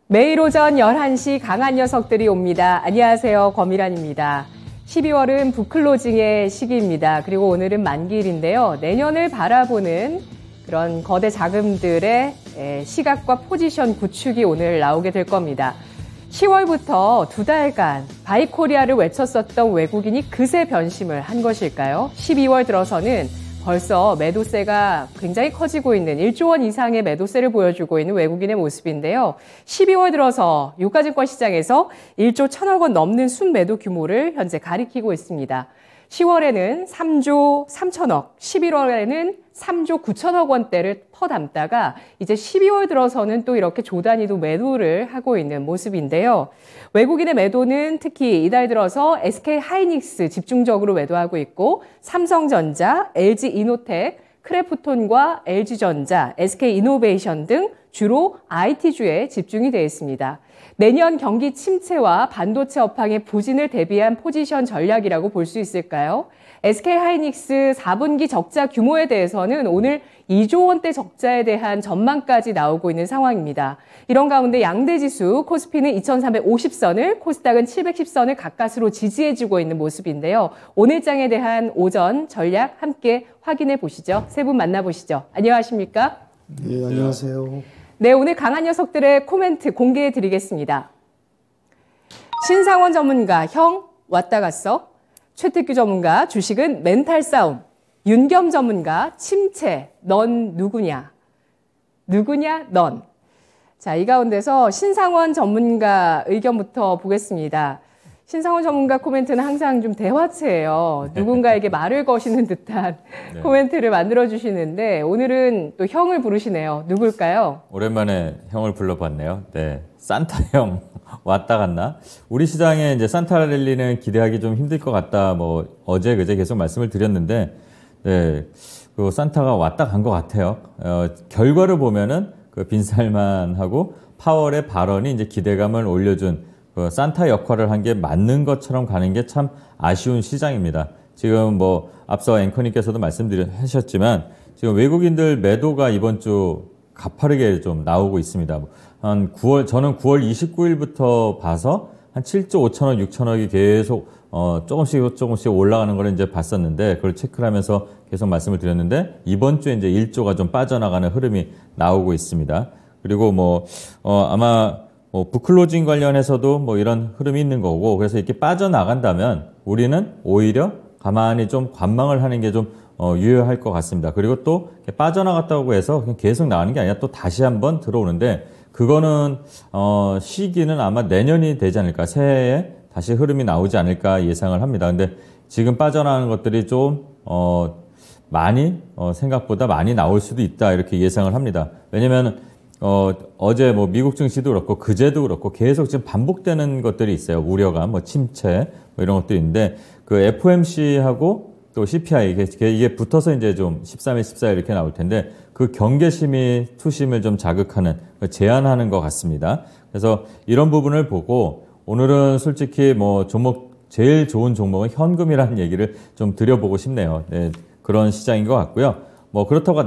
매일 오전 11시 강한 녀석들이 옵니다. 안녕하세요. 권미란입니다. 12월은 북클로징의 시기입니다. 그리고 오늘은 만기일인데요. 내년을 바라보는 그런 거대 자금들의 시각과 포지션 구축이 오늘 나오게 될 겁니다. 10월부터 두 달간 바이코리아를 외쳤었던 외국인이 그새 변심을 한 것일까요? 12월 들어서는 벌써 매도세가 굉장히 커지고 있는 1조 원 이상의 매도세를 보여주고 있는 외국인의 모습인데요. 12월 들어서 유가증권 시장에서 1조 1,000억 원 넘는 순매도 규모를 현재 가리키고 있습니다. 10월에는 3조 3천억, 11월에는 3조 9천억 원대를 퍼담다가 이제 12월 들어서는 또 이렇게 조단위도 매도를 하고 있는 모습인데요. 외국인의 매도는 특히 이달 들어서 SK 하이닉스 집중적으로 매도하고 있고 삼성전자, LG이노텍, 크래프톤과 LG전자, SK이노베이션 등 주로 IT주에 집중이 되어 있습니다. 내년 경기 침체와 반도체 업황의 부진을 대비한 포지션 전략이라고 볼 수 있을까요? SK하이닉스 4분기 적자 규모에 대해서는 오늘 2조 원대 적자에 대한 전망까지 나오고 있는 상황입니다. 이런 가운데 양대지수 코스피는 2350선을, 코스닥은 710선을 가까스로 지지해주고 있는 모습인데요. 오늘 장에 대한 오전 전략 함께 확인해 보시죠. 세 분 만나보시죠. 안녕하십니까? 네, 안녕하세요. 네, 오늘 강한 녀석들의 코멘트 공개해 드리겠습니다. 신상원 전문가, 형 왔다 갔어. 최특규 전문가, 주식은 멘탈 싸움. 윤겸 전문가, 침체, 넌 누구냐? 누구냐, 넌. 자, 이 가운데서 신상원 전문가 의견부터 보겠습니다. 신상원 전문가 코멘트는 항상 좀 대화체예요. 누군가에게 말을 거시는 듯한 네. 코멘트를 만들어주시는데 오늘은 또 형을 부르시네요. 누굴까요? 오랜만에 형을 불러봤네요. 네, 산타 형 왔다 갔나? 우리 시장에 이제 산타 랠리는 기대하기 좀 힘들 것 같다. 뭐 어제 그제 계속 말씀을 드렸는데, 네, 그 산타가 왔다 간 것 같아요. 결과를 보면은 그 빈살만하고 파월의 발언이 이제 기대감을 올려준. 그 산타 역할을 한 게 맞는 것처럼 가는 게 참 아쉬운 시장입니다. 지금 뭐 앞서 앵커님께서도 말씀하셨지만 지금 외국인들 매도가 이번 주 가파르게 좀 나오고 있습니다. 한 9월, 저는 9월 29일부터 봐서 한 7조 5천억, 6천억이 계속 조금씩 올라가는 걸 이제 봤었는데 그걸 체크를 하면서 계속 말씀을 드렸는데 이번 주에 이제 1조가 좀 빠져나가는 흐름이 나오고 있습니다. 그리고 아마 북클로징 관련해서도 뭐 이런 흐름이 있는 거고 그래서 이렇게 빠져나간다면 우리는 오히려 가만히 좀 관망을 하는 게 좀 유효할 것 같습니다. 그리고 또 빠져나갔다고 해서 그냥 계속 나가는 게 아니라 또 다시 한번 들어오는데 그거는 시기는 아마 내년이 되지 않을까 새해에 다시 흐름이 나오지 않을까 예상을 합니다. 근데 지금 빠져나가는 것들이 좀 많이 생각보다 많이 나올 수도 있다 이렇게 예상을 합니다. 왜냐면 어제 뭐 미국 증시도 그렇고 그제도 그렇고 계속 지금 반복되는 것들이 있어요. 우려가 침체 뭐 이런 것들이 있는데 그 FOMC하고 또 CPI 이게 붙어서 이제 좀 13일, 14일 이렇게 나올 텐데 그 경계심이 투심을 좀 자극하는 제한하는 것 같습니다. 그래서 이런 부분을 보고 오늘은 솔직히 뭐 제일 좋은 종목은 현금이라는 얘기를 좀 드려보고 싶네요. 네, 그런 시장인 것 같고요. 뭐 그렇다고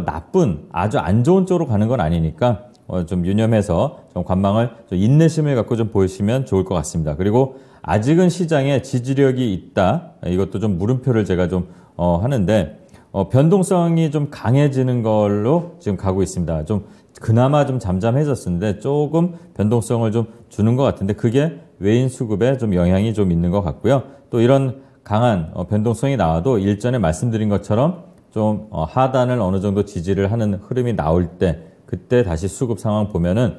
아주 안 좋은 쪽으로 가는 건 아니니까 좀 유념해서 좀 관망을 좀 인내심을 갖고 좀 보시면 좋을 것 같습니다. 그리고 아직은 시장에 지지력이 있다. 이것도 좀 물음표를 제가 좀 하는데 변동성이 좀 강해지는 걸로 지금 가고 있습니다. 좀 그나마 좀 잠잠해졌었는데 조금 변동성을 좀 주는 것 같은데 그게 외인 수급에 좀 영향이 좀 있는 것 같고요. 또 이런 강한 변동성이 나와도 일전에 말씀드린 것처럼 좀 하단을 어느 정도 지지를 하는 흐름이 나올 때 그때 다시 수급 상황 보면은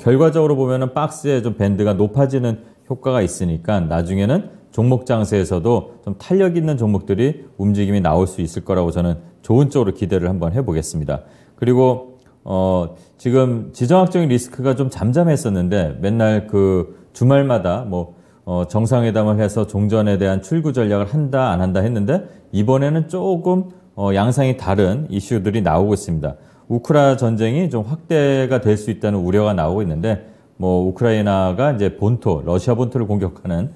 결과적으로 보면은 박스에 좀 밴드가 높아지는 효과가 있으니까 나중에는 종목 장세에서도 좀 탄력 있는 종목들이 움직임이 나올 수 있을 거라고 저는 좋은 쪽으로 기대를 한번 해보겠습니다. 그리고 지금 지정학적인 리스크가 좀 잠잠했었는데 맨날 그 주말마다 정상회담을 해서 종전에 대한 출구 전략을 한다 안 한다 했는데 이번에는 조금 양상이 다른 이슈들이 나오고 있습니다. 우크라 전쟁이 좀 확대가 될 수 있다는 우려가 나오고 있는데 우크라이나가 이제 러시아 본토를 공격하는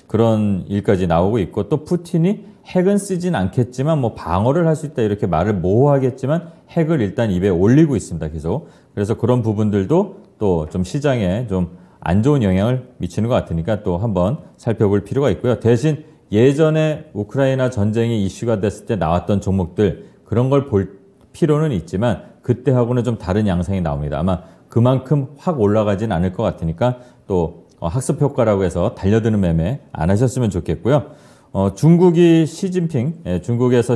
그런 일까지 나오고 있고 또 푸틴이 핵은 쓰진 않겠지만 방어를 할 수 있다 이렇게 말을 모호하겠지만 핵을 일단 입에 올리고 있습니다. 계속. 그래서 그런 부분들도 또 좀 시장에 좀 안 좋은 영향을 미치는 것 같으니까 또 한번 살펴볼 필요가 있고요. 대신 예전에 우크라이나 전쟁이 이슈가 됐을 때 나왔던 종목들 그런 걸 볼 필요는 있지만 그때하고는 좀 다른 양상이 나옵니다. 아마 그만큼 확 올라가진 않을 것 같으니까 또 학습 효과라고 해서 달려드는 매매 안 하셨으면 좋겠고요. 중국에서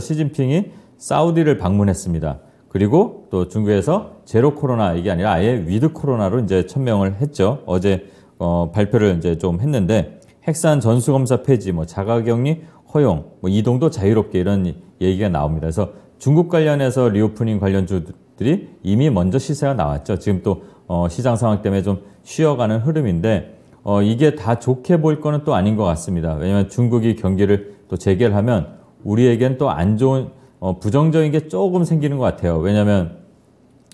시진핑이 사우디를 방문했습니다. 그리고 또 중국에서 제로 코로나 이게 아니라 아예 위드 코로나로 이제 천명을 했죠. 어제 발표를 이제 좀 했는데 핵산 전수검사 폐지, 뭐 자가격리 허용, 뭐 이동도 자유롭게 이런 얘기가 나옵니다. 그래서 중국 관련해서 리오프닝 관련주들이 이미 먼저 시세가 나왔죠. 지금 또 시장 상황 때문에 좀 쉬어가는 흐름인데 이게 다 좋게 볼 거는 또 아닌 것 같습니다. 왜냐하면 중국이 경기를 또 재개하면 우리에겐 또 안 좋은 부정적인 게 조금 생기는 것 같아요. 왜냐하면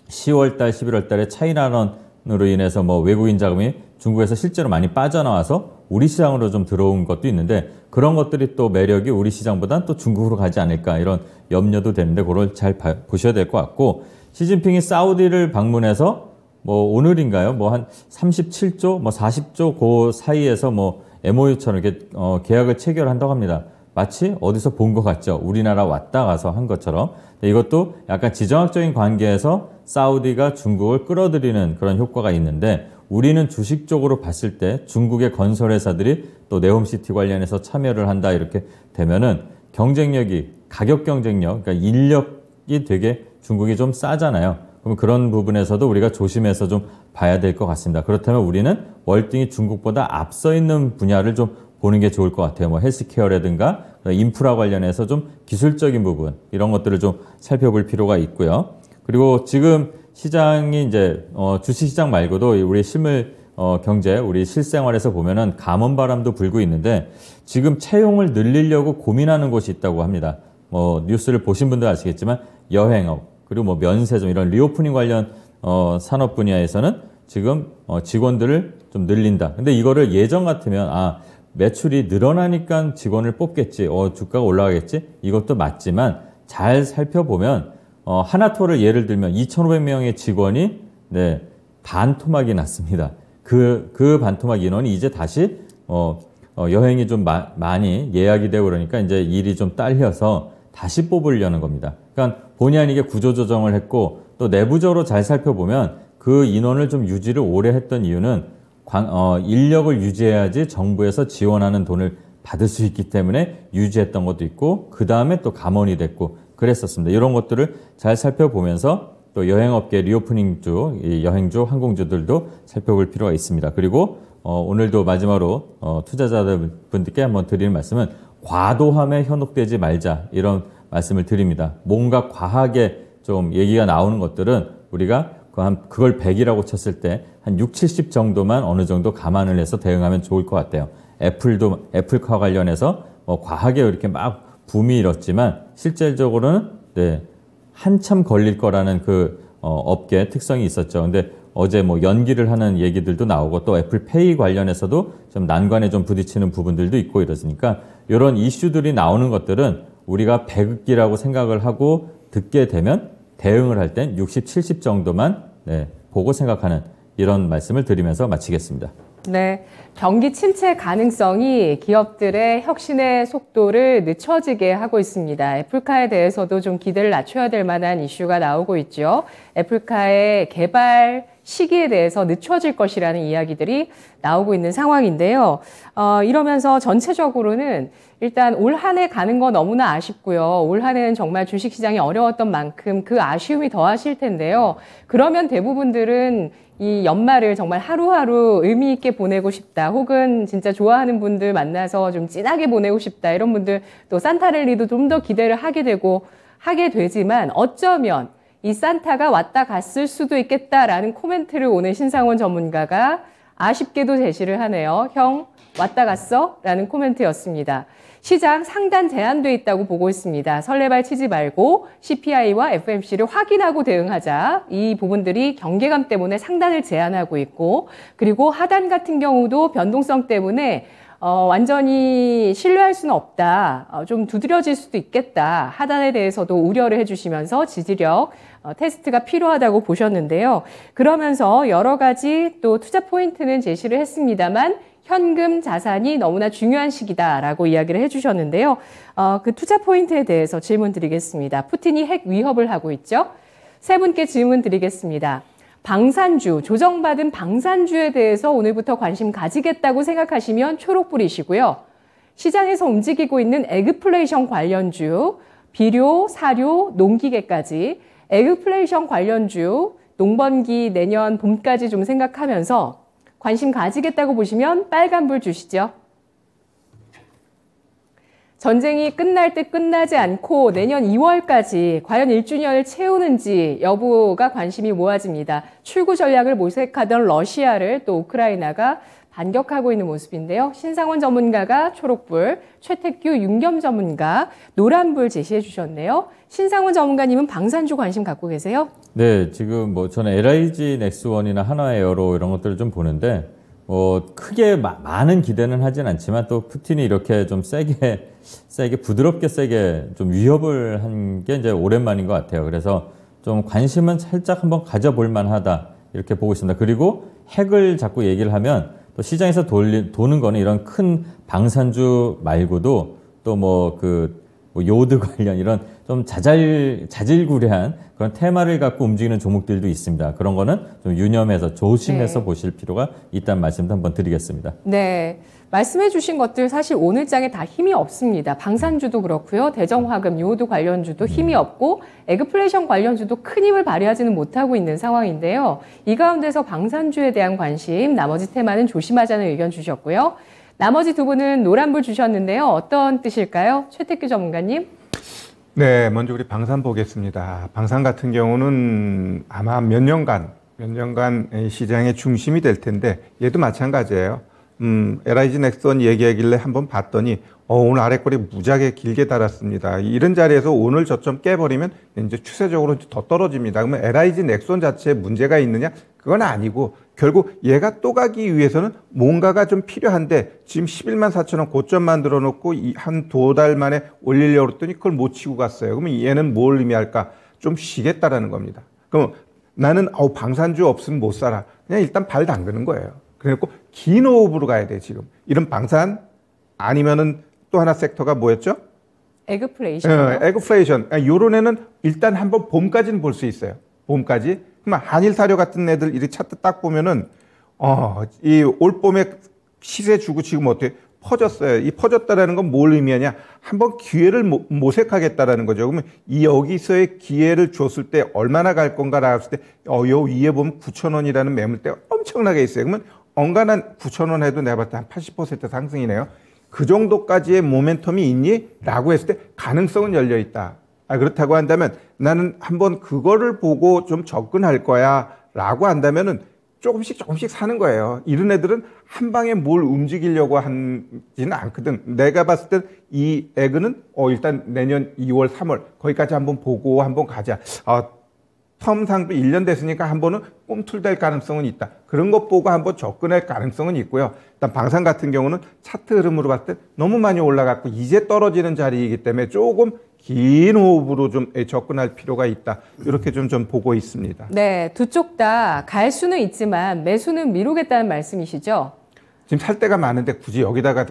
10월 달, 11월 달에 차이나런으로 인해서 뭐 외국인 자금이 중국에서 실제로 많이 빠져나와서 우리 시장으로 좀 들어온 것도 있는데 그런 것들이 또 매력이 우리 시장보다는 또 중국으로 가지 않을까 이런 염려도 되는데 그걸 잘 보셔야 될 것 같고 시진핑이 사우디를 방문해서 뭐 오늘인가요? 뭐 한 37조, 뭐 40조 그 사이에서 뭐 MOU처럼 이렇게 계약을 체결한다고 합니다. 마치 어디서 본 것 같죠. 우리나라 왔다 가서 한 것처럼. 이것도 약간 지정학적인 관계에서 사우디가 중국을 끌어들이는 그런 효과가 있는데 우리는 주식적으로 봤을 때 중국의 건설회사들이 또 네옴시티 관련해서 참여를 한다 이렇게 되면은 경쟁력이 가격 경쟁력, 그러니까 인력이 되게 중국이 좀 싸잖아요. 그럼 그런 부분에서도 우리가 조심해서 좀 봐야 될 것 같습니다. 그렇다면 우리는 월등히 중국보다 앞서 있는 분야를 좀 보는 게 좋을 것 같아요. 뭐 헬스케어라든가 인프라 관련해서 좀 기술적인 부분 이런 것들을 좀 살펴볼 필요가 있고요. 그리고 지금 시장이 이제 주식시장 말고도 우리 실물 경제, 우리 실생활에서 보면은 감원바람도 불고 있는데 지금 채용을 늘리려고 고민하는 곳이 있다고 합니다. 뭐 뉴스를 보신 분들 아시겠지만 여행업 그리고 뭐 면세점 이런 리오프닝 관련 산업 분야에서는 지금 직원들을 좀 늘린다. 근데 이거를 예전 같으면 매출이 늘어나니까 직원을 뽑겠지. 주가가 올라가겠지. 이것도 맞지만 잘 살펴보면 하나토를 예를 들면 2,500명의 직원이 반토막이 났습니다. 그 반토막 인원이 이제 다시 여행이 좀 많이 예약이 되고 그러니까 이제 일이 좀 딸려서 다시 뽑으려는 겁니다. 그러니까 본의 아니게 구조조정을 했고 또 내부적으로 잘 살펴보면 그 인원을 좀 유지를 오래 했던 이유는 인력을 유지해야지 정부에서 지원하는 돈을 받을 수 있기 때문에 유지했던 것도 있고 그 다음에 또 감원이 됐고 그랬었습니다. 이런 것들을 잘 살펴보면서 또 여행업계 리오프닝주, 여행주, 항공주들도 살펴볼 필요가 있습니다. 그리고 오늘도 마지막으로 투자자분들께 한번 드리는 말씀은 과도함에 현혹되지 말자 이런 말씀을 드립니다. 뭔가 과하게 좀 얘기가 나오는 것들은 우리가 그걸 100이라고 쳤을 때 한 6, 70 정도만 어느 정도 감안을 해서 대응하면 좋을 것 같아요. 애플카 관련해서 과하게 이렇게 막 붐이 일었지만 실질적으로는 한참 걸릴 거라는 그 업계 특성이 있었죠. 근데 어제 뭐 연기를 하는 얘기들도 나오고 또 애플페이 관련해서도 좀 난관에 좀 부딪히는 부분들도 있고 이러니까 이런 이슈들이 나오는 것들은 우리가 100이라고 생각을 하고 듣게 되면 대응을 할 땐 60, 70 정도만 보고 생각하는 이런 말씀을 드리면서 마치겠습니다. 네, 경기 침체 가능성이 기업들의 혁신의 속도를 늦춰지게 하고 있습니다. 애플카에 대해서도 좀 기대를 낮춰야 될 만한 이슈가 나오고 있죠. 애플카의 개발 시기에 대해서 늦춰질 것이라는 이야기들이 나오고 있는 상황인데요. 이러면서 전체적으로는 일단 올 한 해 가는 거 너무나 아쉽고요. 올 한 해는 정말 주식시장이 어려웠던 만큼 그 아쉬움이 더하실 텐데요. 그러면 대부분들은 이 연말을 정말 하루하루 의미 있게 보내고 싶다. 혹은 진짜 좋아하는 분들 만나서 좀 진하게 보내고 싶다. 이런 분들 또 산타랠리도 좀 더 기대를 하게 되지만 어쩌면 이 산타가 왔다 갔을 수도 있겠다라는 코멘트를 오늘 신상원 전문가가 아쉽게도 제시를 하네요. 형, 왔다 갔어? 라는 코멘트였습니다. 시장 상단 제한돼 있다고 보고 있습니다. 설레발 치지 말고 CPI와 FMC를 확인하고 대응하자. 이 부분들이 경계감 때문에 상단을 제한하고 있고 그리고 하단 같은 경우도 변동성 때문에 완전히 신뢰할 수는 없다. 좀 두드려질 수도 있겠다. 하단에 대해서도 우려를 해주시면서 지지력 테스트가 필요하다고 보셨는데요. 그러면서 여러 가지 또 투자 포인트는 제시를 했습니다만 현금 자산이 너무나 중요한 시기다라고 이야기를 해주셨는데요. 그 투자 포인트에 대해서 질문 드리겠습니다. 푸틴이 핵 위협을 하고 있죠. 세 분께 질문 드리겠습니다. 방산주, 조정받은 방산주에 대해서 오늘부터 관심 가지겠다고 생각하시면 초록불이시고요. 시장에서 움직이고 있는 에그플레이션 관련주, 비료, 사료, 농기계까지 에그플레이션 관련주, 농번기 내년 봄까지 좀 생각하면서 관심 가지겠다고 보시면 빨간불 주시죠. 전쟁이 끝날 듯 끝나지 않고 내년 2월까지 과연 1주년을 채우는지 여부가 관심이 모아집니다. 출구 전략을 모색하던 러시아를 또 우크라이나가 반격하고 있는 모습인데요. 신상원 전문가가 초록불, 최택규 윤겸 전문가 노란불 제시해 주셨네요. 신상원 전문가님은 방산주 관심 갖고 계세요? 네, 지금 뭐 저는 LIG 넥스원이나 한화에어로 이런 것들을 좀 보는데 크게 많은 기대는 하진 않지만 또 푸틴이 이렇게 좀 세게 부드럽게 세게 좀 위협을 한 게 이제 오랜만인 것 같아요. 그래서 좀 관심은 살짝 한번 가져볼 만하다 이렇게 보고 있습니다. 그리고 핵을 자꾸 얘기를 하면 또 시장에서 도는 거는 이런 큰 방산주 말고도 또 뭐 요드 관련 이런 좀 자질구레한 그런 테마를 갖고 움직이는 종목들도 있습니다. 그런 거는 좀 유념해서 조심해서 보실 필요가 있다는 말씀도 한번 드리겠습니다. 네. 말씀해 주신 것들 사실 오늘 장에 다 힘이 없습니다. 방산주도 그렇고요. 대정화금, 요오드 관련주도 힘이 없고 에그플레이션 관련주도 큰 힘을 발휘하지는 못하고 있는 상황인데요. 이 가운데서 방산주에 대한 관심, 나머지 테마는 조심하자는 의견 주셨고요. 나머지 두 분은 노란불 주셨는데요. 어떤 뜻일까요? 최택규 전문가님. 네, 먼저 우리 방산 보겠습니다. 방산 같은 경우는 아마 몇 년간 시장의 중심이 될 텐데 얘도 마찬가지예요. LIG 넥스원 얘기하길래 한번 봤더니 오늘 아래꼬리 무지하게 길게 달았습니다. 이런 자리에서 오늘 저점 깨버리면 이제 추세적으로 더 떨어집니다. 그러면 LIG 넥스원 자체에 문제가 있느냐? 그건 아니고 결국 얘가 또 가기 위해서는 뭔가가 좀 필요한데 지금 11만 4천 원 고점 만들어 놓고 한 두 달 만에 올리려고 했더니 그걸 못 치고 갔어요. 그러면 얘는 뭘 의미할까? 좀 쉬겠다라는 겁니다. 그럼 나는 방산주 없으면 못 살아. 그냥 일단 발 담그는 거예요. 그래갖고 긴 호흡으로 가야 돼 지금. 이런 방산 아니면은 또 하나 섹터가 뭐였죠? 에그플레이션. 에그플레이션. 요런 애는 일단 한번 봄까지는 볼 수 있어요. 봄까지. 그러면 한일사료 같은 애들 이렇게 차트 딱 보면은 이 올봄에 시세 주고 지금 어떻게 퍼졌어요. 이 퍼졌다라는 건 뭘 의미하냐? 한번 기회를 모색하겠다라는 거죠. 그러면 이 여기서의 기회를 줬을 때 얼마나 갈 건가라고 했을 때 요 위에 보면 9,000원이라는 매물대가 엄청나게 있어요. 그러면 엉간한 9,000원 해도 내가 봤을 때 한 80% 상승이네요. 그 정도까지의 모멘텀이 있니? 라고 했을 때 가능성은 열려 있다. 그렇다고 한다면 나는 한번 그거를 보고 좀 접근할 거야 라고 한다면은 조금씩 사는 거예요. 이런 애들은 한 방에 뭘 움직이려고 하지는 않거든. 내가 봤을 때 이 에그는 일단 내년 2월, 3월 거기까지 한번 보고 한번 가자. 텀상도 1년 됐으니까 한 번은 꿈틀댈 가능성은 있다. 그런 것 보고 한번 접근할 가능성은 있고요. 일단 방산 같은 경우는 차트 흐름으로 봤을 때 너무 많이 올라갔고 이제 떨어지는 자리이기 때문에 조금 긴 호흡으로 좀 접근할 필요가 있다. 이렇게 좀 보고 있습니다. 네, 두 쪽 다 갈 수는 있지만 매수는 미루겠다는 말씀이시죠? 지금 살 때가 많은데 굳이 여기다가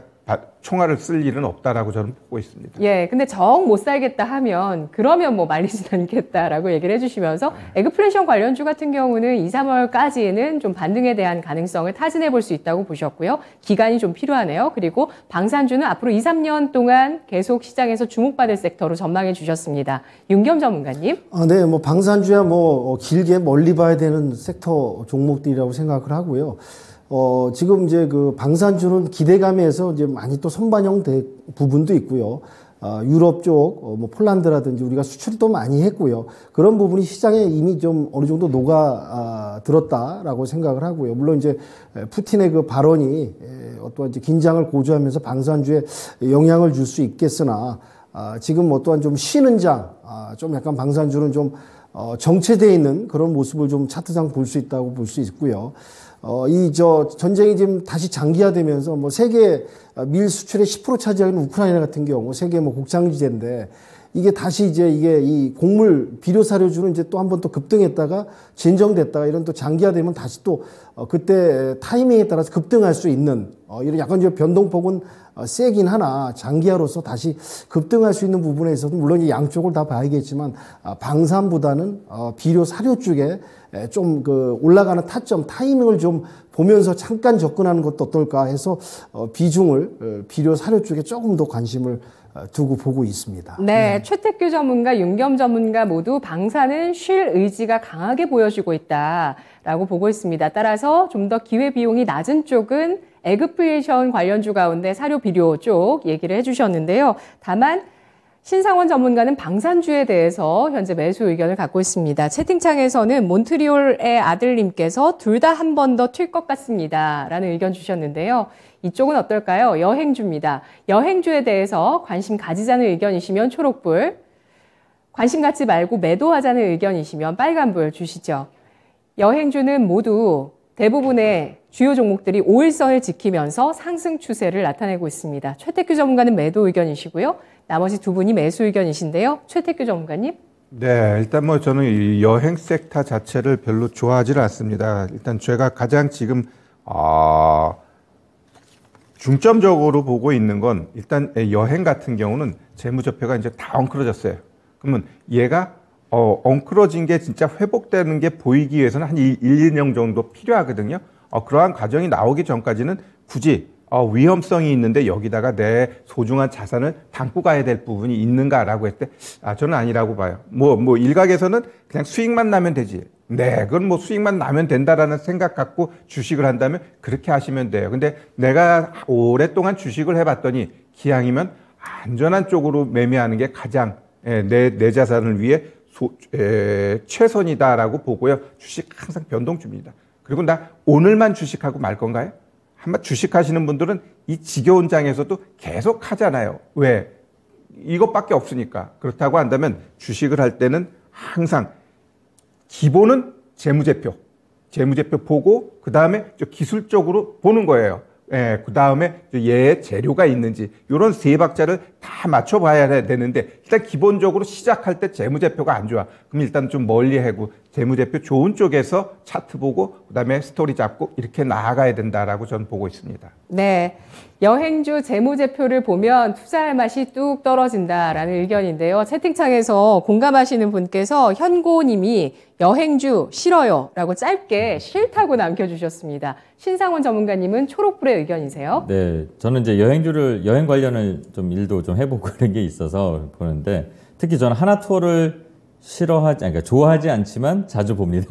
총알을 쓸 일은 없다라고 저는 보고 있습니다. 예, 근데 정 못 살겠다 하면 그러면 뭐 말리진 않겠다라고 얘기를 해주시면서 에그플레이션 관련주 같은 경우는 2, 3월까지는 좀 반등에 대한 가능성을 타진해 볼 수 있다고 보셨고요. 기간이 좀 필요하네요. 그리고 방산주는 앞으로 2, 3년 동안 계속 시장에서 주목받을 섹터로 전망해 주셨습니다. 윤겸 전문가님. 네, 뭐 방산주야 길게 멀리 봐야 되는 sek터 종목들이라고 생각을 하고요. 지금 이제 그 방산주는 기대감에서 이제 많이 또 선반영 부분도 있고요. 유럽 쪽, 폴란드라든지 우리가 수출도 많이 했고요. 그런 부분이 시장에 이미 좀 어느 정도 들었다라고 생각을 하고요. 물론 이제 푸틴의 그 발언이 어떠한 이제 긴장을 고조하면서 방산주에 영향을 줄 수 있겠으나, 지금 어떠한 좀 쉬는 좀 약간 방산주는 좀 정체되어 있는 그런 모습을 좀 차트상 볼 수 있다고 볼 수 있고요. 전쟁이 지금 다시 장기화되면서 뭐 세계 밀 수출의 10% 차지하는 우크라이나 같은 경우 세계 뭐 곡창지대인데 이게 다시 이제 이게 이 곡물 비료 사료주는 이제 또 한 번 또 급등했다가 진정됐다가 이런 또 장기화되면 다시 또 그때 타이밍에 따라서 급등할 수 있는 이런 약간 좀 변동폭은 세긴 하나 장기화로서 다시 급등할 수 있는 부분에 있어서 물론 이 양쪽을 다 봐야겠지만 방산보다는 비료 사료 쪽에 좀 그 올라가는 타점 타이밍을 좀 보면서 잠깐 접근하는 것도 어떨까 해서 비중을 비료 사료 쪽에 조금 더 관심을 두고 보고 있습니다. 네, 최태규 전문가, 윤겸 전문가 모두 방사는 쉴 의지가 강하게 보여지고 있다라고 보고 있습니다. 따라서 좀 더 기회비용이 낮은 쪽은 에그플레이션 관련주 가운데 사료 비료 쪽 얘기를 해주셨는데요. 다만 신상원 전문가는 방산주에 대해서 현재 매수 의견을 갖고 있습니다. 채팅창에서는 몬트리올의 아들님께서 둘 다 한 번 더 튈 것 같습니다. 라는 의견 주셨는데요. 이쪽은 어떨까요? 여행주입니다. 여행주에 대해서 관심 가지자는 의견이시면 초록불, 관심 갖지 말고 매도하자는 의견이시면 빨간불 주시죠. 여행주는 모두 대부분의 주요 종목들이 5일선을 지키면서 상승 추세를 나타내고 있습니다. 최태규 전문가는 매도 의견이시고요. 나머지 두 분이 매수 의견이신데요. 최태규 전문가님. 네, 일단 뭐 저는 이 여행 섹터 자체를 별로 좋아하지는 않습니다. 일단 제가 가장 지금 중점적으로 보고 있는 건 일단 여행 같은 경우는 재무제표가 이제 다 엉클어졌어요. 그러면 얘가 엉클어진 게 진짜 회복되는 게 보이기 위해서는 한 1, 2년 정도 필요하거든요. 그러한 과정이 나오기 전까지는 굳이 위험성이 있는데 여기다가 내 소중한 자산을 담고 가야 될 부분이 있는가라고 했을 때 저는 아니라고 봐요. 뭐 일각에서는 그냥 수익만 나면 되지. 네, 그건 뭐 수익만 나면 된다라는 생각 갖고 주식을 한다면 그렇게 하시면 돼요. 근데 내가 오랫동안 주식을 해봤더니 기왕이면 안전한 쪽으로 매매하는 게 가장 내 자산을 위해 최선이다라고 보고요. 주식 항상 변동주입니다. 그리고 나 오늘만 주식하고 말 건가요? 한번 주식하시는 분들은 이 지겨운 장에서도 계속 하잖아요. 왜? 이것밖에 없으니까. 그렇다고 한다면 주식을 할 때는 항상 기본은 재무제표 보고 그 다음에 기술적으로 보는 거예요. 그 다음에 얘의 재료가 있는지 이런 세 박자를 다 맞춰봐야 되는데 일단 기본적으로 시작할 때 재무제표가 안 좋아. 그럼 일단 좀 멀리 하고 재무제표 좋은 쪽에서 차트 보고 그 다음에 스토리 잡고 이렇게 나아가야 된다라고 저는 보고 있습니다. 네, 여행주 재무제표를 보면 투자할 맛이 뚝 떨어진다라는 의견인데요. 채팅창에서 공감하시는 분께서 현고님이 여행주 싫어요 라고 짧게 싫다고 남겨주셨습니다. 신상원 전문가님은 초록불의 의견이세요? 네, 저는 이제 여행 관련을 좀 일도 좀 해보고 그런 게 있어서 보는데 특히 저는 하나투어를 그러니까 좋아하지 않지만 자주 봅니다.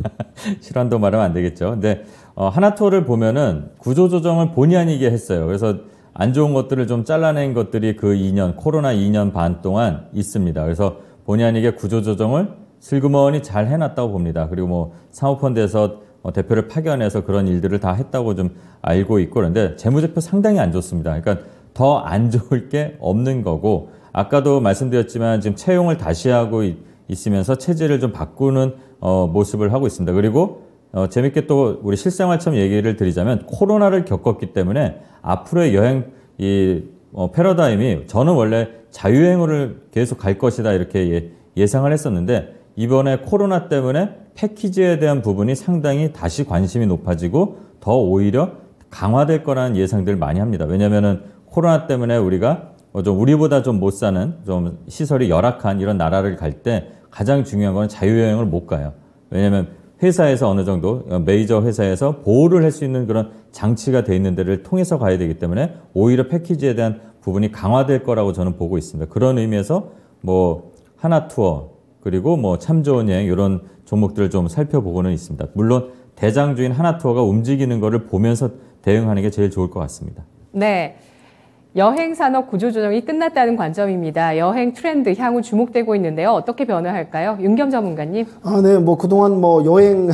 싫어한다고 말하면 안 되겠죠. 근데 하나투어를 보면은 구조조정을 본의 아니게 했어요. 그래서 안 좋은 것들을 좀 잘라낸 것들이 그 2년, 코로나 2년 반 동안 있습니다. 그래서 본의 아니게 구조조정을 슬그머니 잘 해놨다고 봅니다. 그리고 뭐 사모펀드에서 대표를 파견해서 그런 일들을 다 했다고 좀 알고 있고 그런데 재무제표 상당히 안 좋습니다. 그러니까 더 안 좋을 게 없는 거고 아까도 말씀드렸지만 지금 채용을 다시 하고 있으면서 체질을 좀 바꾸는 모습을 하고 있습니다. 그리고 재밌게 또 우리 실생활처럼 얘기를 드리자면 코로나를 겪었기 때문에 앞으로의 여행 패러다임이 저는 원래 자유여행을 계속 갈 것이다 이렇게 예상을 했었는데 이번에 코로나 때문에 패키지에 대한 부분이 상당히 다시 관심이 높아지고 더 오히려 강화될 거라는 예상들을 많이 합니다. 왜냐면은 코로나 때문에 우리가 좀 우리보다 좀 못 사는 좀 시설이 열악한 이런 나라를 갈 때 가장 중요한 건 자유여행을 못 가요. 왜냐면 회사에서 어느 정도 메이저 회사에서 보호를 할 수 있는 그런 장치가 돼 있는 데를 통해서 가야 되기 때문에 오히려 패키지에 대한 부분이 강화될 거라고 저는 보고 있습니다. 그런 의미에서 뭐 하나투어 그리고 뭐 참 좋은 여행 이런 종목들을 좀 살펴보고는 있습니다. 물론 대장주인 하나투어가 움직이는 거를 보면서 대응하는 게 제일 좋을 것 같습니다. 네. 여행 산업 구조조정이 끝났다는 관점입니다. 여행 트렌드 향후 주목되고 있는데요. 어떻게 변화할까요? 윤겸 전문가님. 네, 뭐 그동안 뭐 여행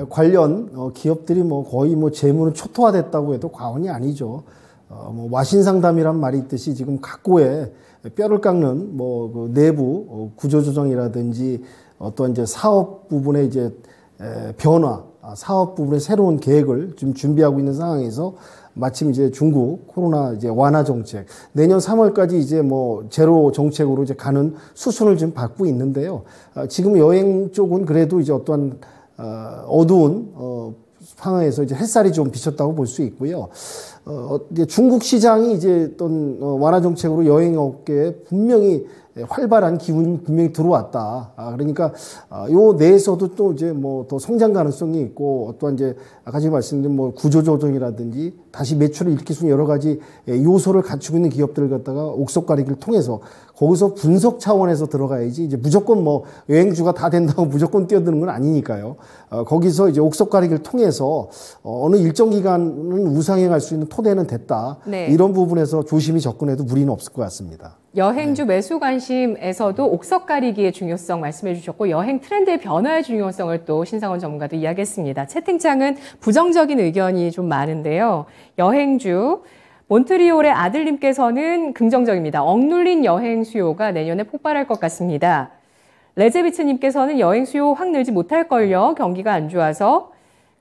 관련 기업들이 뭐 거의 뭐 재무는 초토화됐다고 해도 과언이 아니죠. 뭐 와신상담이란 말이 있듯이 지금 각고의 뼈를 깎는 뭐 그 내부 구조조정이라든지 어떤 이제 사업 부분의 이제 변화 사업 부분의 새로운 계획을 지금 준비하고 있는 상황에서 마침 이제 중국 코로나 이제 완화 정책 내년 3월까지 이제 뭐 제로 정책으로 이제 가는 수순을 지금 밟고 있는데요. 지금 여행 쪽은 그래도 이제 어떠한 어두운 상황에서 이제 햇살이 좀 비쳤다고 볼 수 있고요. 이제 중국 시장이 이제 어떤 완화 정책으로 여행업계에 분명히 활발한 기운이 분명히 들어왔다. 그러니까 요 내에서도 또 이제 뭐 더 성장 가능성이 있고 또한 이제 아까 제가 말씀드린 뭐 구조조정이라든지 다시 매출을 일으킬 수 있는 여러 가지 요소를 갖추고 있는 기업들을 갖다가 옥석 가리기를 통해서 거기서 분석 차원에서 들어가야지 이제 무조건 뭐 여행주가 다 된다고 무조건 뛰어드는 건 아니니까요. 거기서 이제 옥석 가리기를 통해서 어느 일정 기간은 우상향할 수 있는 토대는 됐다. 네. 이런 부분에서 조심히 접근해도 무리는 없을 것 같습니다. 여행주 매수 관심에서도 옥석 가리기의 중요성 말씀해 주셨고 여행 트렌드의 변화의 중요성을 또 신상원 전문가도 이야기했습니다. 채팅창은 부정적인 의견이 좀 많은데요. 여행주 몬트리올의 아들님께서는 긍정적입니다. 억눌린 여행 수요가 내년에 폭발할 것 같습니다. 레제비츠님께서는 여행 수요 확 늘지 못할걸요. 경기가 안 좋아서.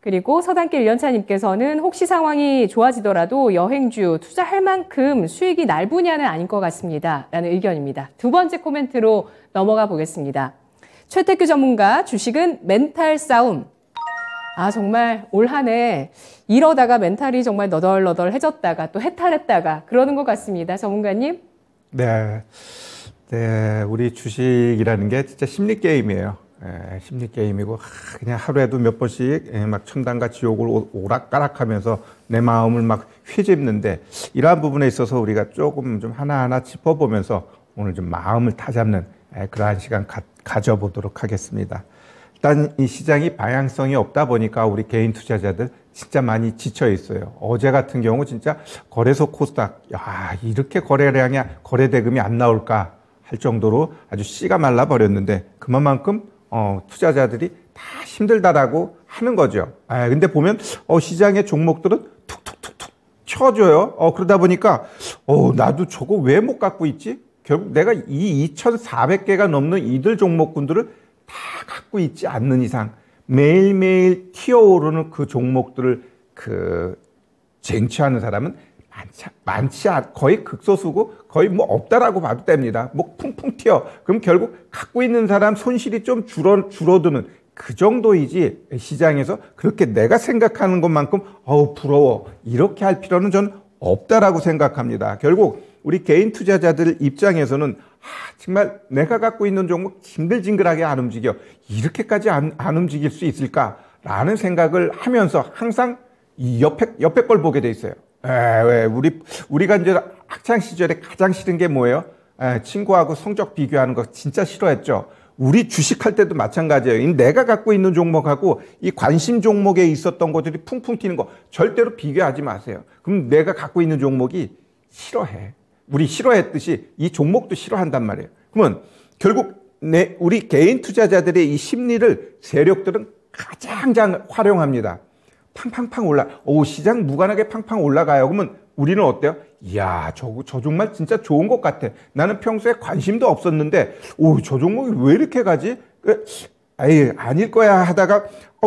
그리고 서단길 1년차님께서는 혹시 상황이 좋아지더라도 여행주 투자할 만큼 수익이 날 분야는 아닌 것 같습니다. 라는 의견입니다. 두 번째 코멘트로 넘어가 보겠습니다. 최태규 전문가, 주식은 멘탈 싸움. 정말 올 한 해 이러다가 멘탈이 정말 너덜너덜해졌다가 또 해탈했다가 그러는 것 같습니다. 전문가님. 네. 우리 주식이라는 게 진짜 심리 게임이에요. 심리 게임이고 그냥 하루에도 몇 번씩 막 천당과 지옥을 오락가락하면서 내 마음을 막 휘집는데 이러한 부분에 있어서 우리가 조금 좀 하나하나 짚어보면서 오늘 좀 마음을 다잡는 그러한 시간 가져보도록 하겠습니다. 일단 이 시장이 방향성이 없다 보니까 우리 개인 투자자들 진짜 많이 지쳐 있어요. 어제 같은 경우 진짜 거래소 코스닥 이렇게 거래 대금이 안 나올까 할 정도로 아주 씨가 말라 버렸는데 그만큼 투자자들이 다 힘들다라고 하는 거죠. 근데 보면 시장의 종목들은 툭툭툭툭 쳐줘요. 그러다 보니까 나도 저거 왜 못 갖고 있지? 결국 내가 이 2,400개가 넘는 이들 종목군들을 다 갖고 있지 않는 이상 매일매일 튀어오르는 그 종목들을 쟁취하는 사람은 거의 극소수고 거의 뭐 없다라고 봐도 됩니다. 뭐 풍풍 튀어. 그럼 결국 갖고 있는 사람 손실이 좀 줄어드는 그 정도이지 시장에서 그렇게 내가 생각하는 것만큼 부러워 이렇게 할 필요는 전 없다라고 생각합니다. 결국 우리 개인 투자자들 입장에서는 정말 내가 갖고 있는 종목 징글징글하게 안 움직여 이렇게까지 안 움직일 수 있을까라는 생각을 하면서 항상 이 옆에 걸 보게 돼 있어요. 우리가 이제 학창 시절에 가장 싫은 게 뭐예요? 친구하고 성적 비교하는 거 진짜 싫어했죠. 우리 주식할 때도 마찬가지예요. 내가 갖고 있는 종목하고 이 관심 종목에 있었던 것들이 풍풍 튀는 거 절대로 비교하지 마세요. 그럼 내가 갖고 있는 종목이 싫어해. 우리 싫어했듯이 이 종목도 싫어한단 말이에요. 그러면 결국 우리 개인 투자자들의 이 심리를 세력들은 가장 잘 활용합니다. 팡팡팡 시장 무관하게 팡팡 올라가요. 그러면 우리는 어때요? 이야, 저 정말 진짜 좋은 것 같아. 나는 평소에 관심도 없었는데, 저 종목이 왜 이렇게 가지? 아닐 거야 하다가,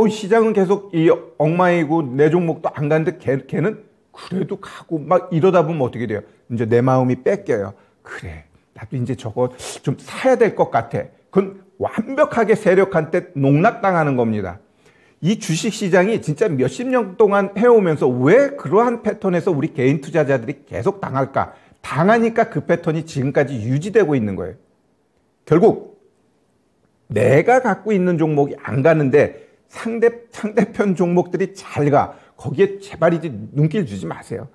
시장은 계속 이 엉망이고 내 종목도 안 가는데 걔는 그래도 가고 막 이러다 보면 어떻게 돼요? 이제 내 마음이 뺏겨요. 그래, 나도 이제 저거 좀 사야 될 것 같아. 그건 완벽하게 세력한테 농락당하는 겁니다. 이 주식시장이 진짜 몇십 년 동안 해오면서 왜 그러한 패턴에서 우리 개인 투자자들이 계속 당할까? 당하니까 그 패턴이 지금까지 유지되고 있는 거예요. 결국 내가 갖고 있는 종목이 안 가는데 상대편 종목들이 잘 가. 거기에 제발이지 눈길 주지 마세요.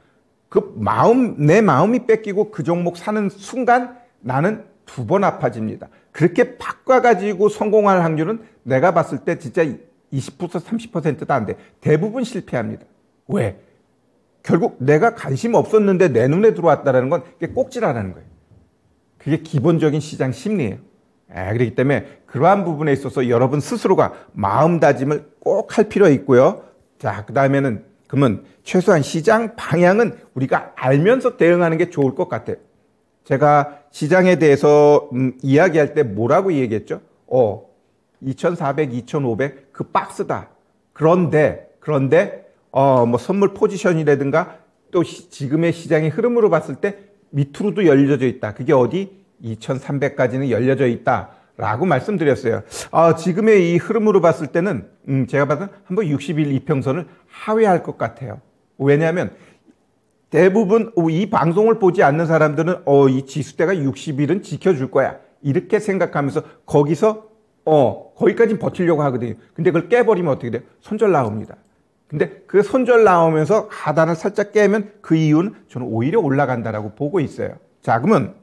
내 마음이 뺏기고 그 종목 사는 순간 나는 두 번 아파집니다. 그렇게 바꿔가지고 성공할 확률은 내가 봤을 때 진짜 20% 30%도 안 돼. 대부분 실패합니다. 왜? 결국 내가 관심 없었는데 내 눈에 들어왔다는 건 그게 꼭지라는 거예요. 그게 기본적인 시장 심리예요. 그렇기 때문에 그러한 부분에 있어서 여러분 스스로가 마음다짐을 꼭 할 필요 있고요. 자, 그 다음에는 그러면 최소한 시장 방향은 우리가 알면서 대응하는 게 좋을 것 같아요. 제가 시장에 대해서 이야기할 때 뭐라고 얘기했죠? 2,400, 2,500 그 박스다. 그런데 뭐 선물 포지션이라든가 또 지금의 시장의 흐름으로 봤을 때 밑으로도 열려져 있다. 그게 어디? 2300까지는 열려져 있다라고 말씀드렸어요. 지금의 이 흐름으로 봤을 때는 제가 봐서 한번 60일 이평선을 하회할 것 같아요. 왜냐하면 대부분 이 방송을 보지 않는 사람들은 이 지수대가 60일은 지켜줄 거야. 이렇게 생각하면서 거기서 거기까지 버티려고 하거든요. 근데 그걸 깨버리면 어떻게 돼요? 손절 나옵니다. 근데 그 손절 나오면서 하단을 살짝 깨면 그 이유는 저는 오히려 올라간다라고 보고 있어요. 자, 그러면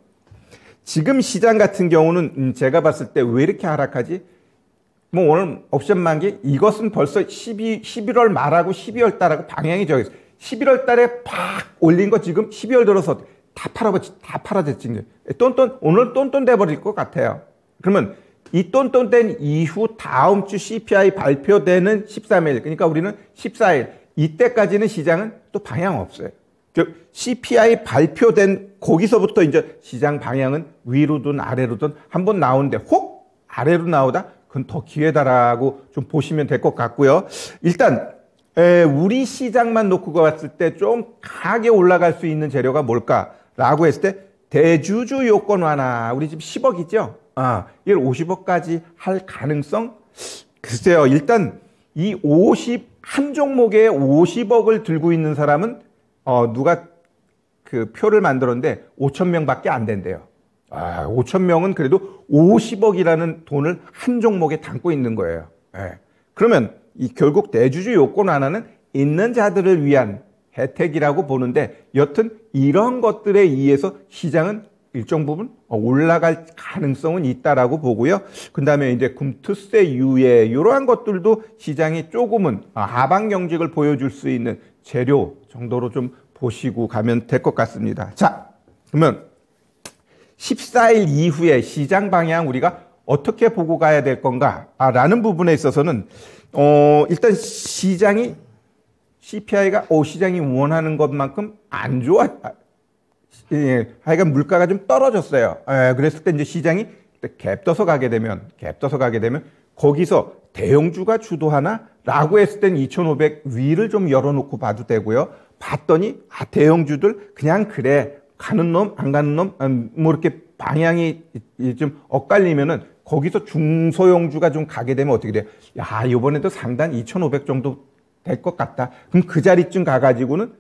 지금 시장 같은 경우는 제가 봤을 때 왜 이렇게 하락하지? 뭐 오늘 옵션 만기 이것은 벌써 11월 말하고 12월 달하고 방향이 정해졌어요. 11월 달에 팍 올린 거 지금 12월 들어서 다 팔아졌지. 오늘 똔똔 돼버릴 것 같아요. 그러면 이 똔똔된 이후 다음 주 CPI 발표되는 13일, 그러니까 우리는 14일, 이때까지는 시장은 또 방향 없어요. CPI 발표된 거기서부터 이제 시장 방향은 위로든 아래로든 한번 나오는데 혹 아래로 나오다? 그건 더 기회다라고 좀 보시면 될 것 같고요. 일단 우리 시장만 놓고 봤을 때 좀 강하게 올라갈 수 있는 재료가 뭘까라고 했을 때 대주주 요건 완화, 우리 지금 10억 있죠? 이걸 50억까지 할 가능성? 글쎄요. 일단 한 종목에 50억을 들고 있는 사람은 누가 그 표를 만들었는데 5,000명밖에 안 된대요. 5,000명은 그래도 50억이라는 돈을 한 종목에 담고 있는 거예요. 그러면 결국 대주주 요건 완화는 있는 자들을 위한 혜택이라고 보는데 여튼 이런 것들에 의해서 시장은 일정 부분 올라갈 가능성은 있다라고 보고요. 그 다음에 이제 금투세 유예 이러한 것들도 시장이 조금은 하방 경직을 보여줄 수 있는 재료 정도로 좀 보시고 가면 될 것 같습니다. 자, 그러면 14일 이후에 시장 방향 우리가 어떻게 보고 가야 될 건가라는 부분에 있어서는 일단 시장이 CPI가 시장이 원하는 것만큼 안 좋아. 하여간 물가가 좀 떨어졌어요. 그랬을 때 이제 시장이 갭 떠서 가게 되면 거기서 대형주가 주도하나라고 했을 땐 2,500 위를 좀 열어놓고 봐도 되고요. 봤더니 대형주들 그냥 그래 가는 놈 안 가는 놈 뭐 이렇게 방향이 좀 엇갈리면은 거기서 중소형주가 좀 가게 되면 어떻게 돼요? 야, 이번에도 상단 2,500 정도 될 것 같다. 그럼 그 자리쯤 가가지고는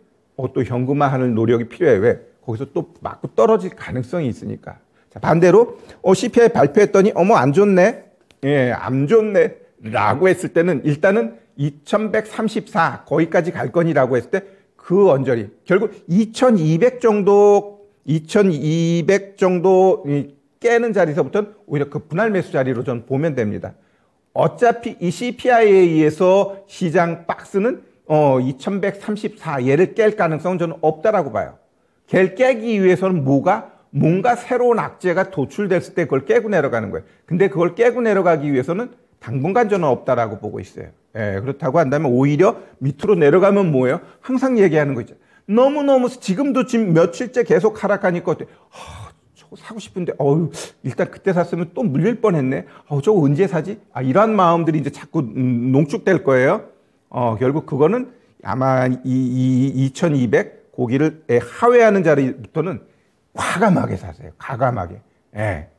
또 현금화하는 노력이 필요해. 왜? 거기서 또 맞고 떨어질 가능성이 있으니까. 자, 반대로 CPI 발표했더니 안 좋네. 안 좋네. 라고 했을 때는 일단은 2,134 거기까지 갈 거니라고 했을 때 그 언저리 결국 2,200 정도 깨는 자리서부터는 오히려 그 분할 매수 자리로 전 보면 됩니다. 어차피 이 CPI에 의해서 시장 박스는 2,134 얘를 깰 가능성은 저는 없다라고 봐요. 걔를 깨기 위해서는 뭔가 새로운 악재가 도출됐을 때 그걸 깨고 내려가는 거예요. 근데 그걸 깨고 내려가기 위해서는 당분간 저는 없다라고 보고 있어요. 그렇다고 한다면 오히려 밑으로 내려가면 뭐예요? 항상 얘기하는 거 있죠. 너무너무 지금도 지금 며칠째 계속 하락하니까 저거 사고 싶은데 일단 그때 샀으면 또 물릴 뻔했네. 저거 언제 사지? 이러한 마음들이 이제 자꾸 농축될 거예요. 결국 그거는 아마 이 2,200 고기를 하회하는 자리부터는 과감하게 사세요. 과감하게.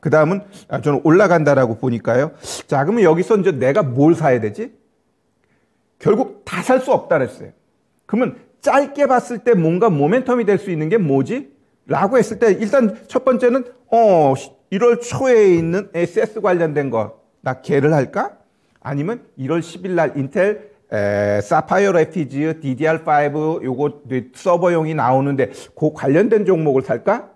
그 다음은 저는 올라간다라고 보니까요. 자, 그러면 여기서 이제 내가 뭘 사야 되지? 결국 다 살 수 없다 그랬어요. 그러면 짧게 봤을 때 뭔가 모멘텀이 될 수 있는 게 뭐지? 라고 했을 때 일단 첫 번째는 1월 초에 있는 SS 관련된 거 나 걔를 할까? 아니면 1월 10일 날 인텔 사파이어 레피즈 DDR5 요거 서버용이 나오는데 그 관련된 종목을 살까?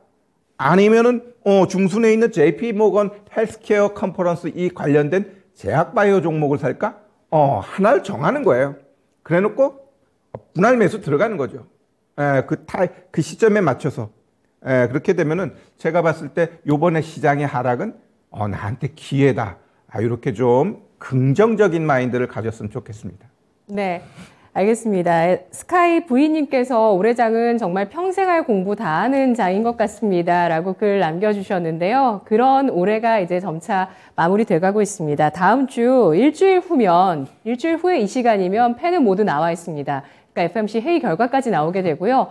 아니면은 중순에 있는 JP 모건 헬스케어 컨퍼런스 이 관련된 제약바이오 종목을 살까? 하나를 정하는 거예요. 그래 놓고 분할 매수 들어가는 거죠. 그 시점에 맞춰서. 그렇게 되면은 제가 봤을 때 요번에 시장의 하락은 나한테 기회다. 이렇게 좀 긍정적인 마인드를 가졌으면 좋겠습니다. 네. 알겠습니다. 스카이 부인님께서 올해 장은 정말 평생 할 공부 다 하는 장인 것 같습니다. 라고 글 남겨주셨는데요. 그런 올해가 이제 점차 마무리돼 가고 있습니다. 다음 주 일주일 후에 이 시간이면 펜은 모두 나와 있습니다. 그러니까 FMC 회의 결과까지 나오게 되고요.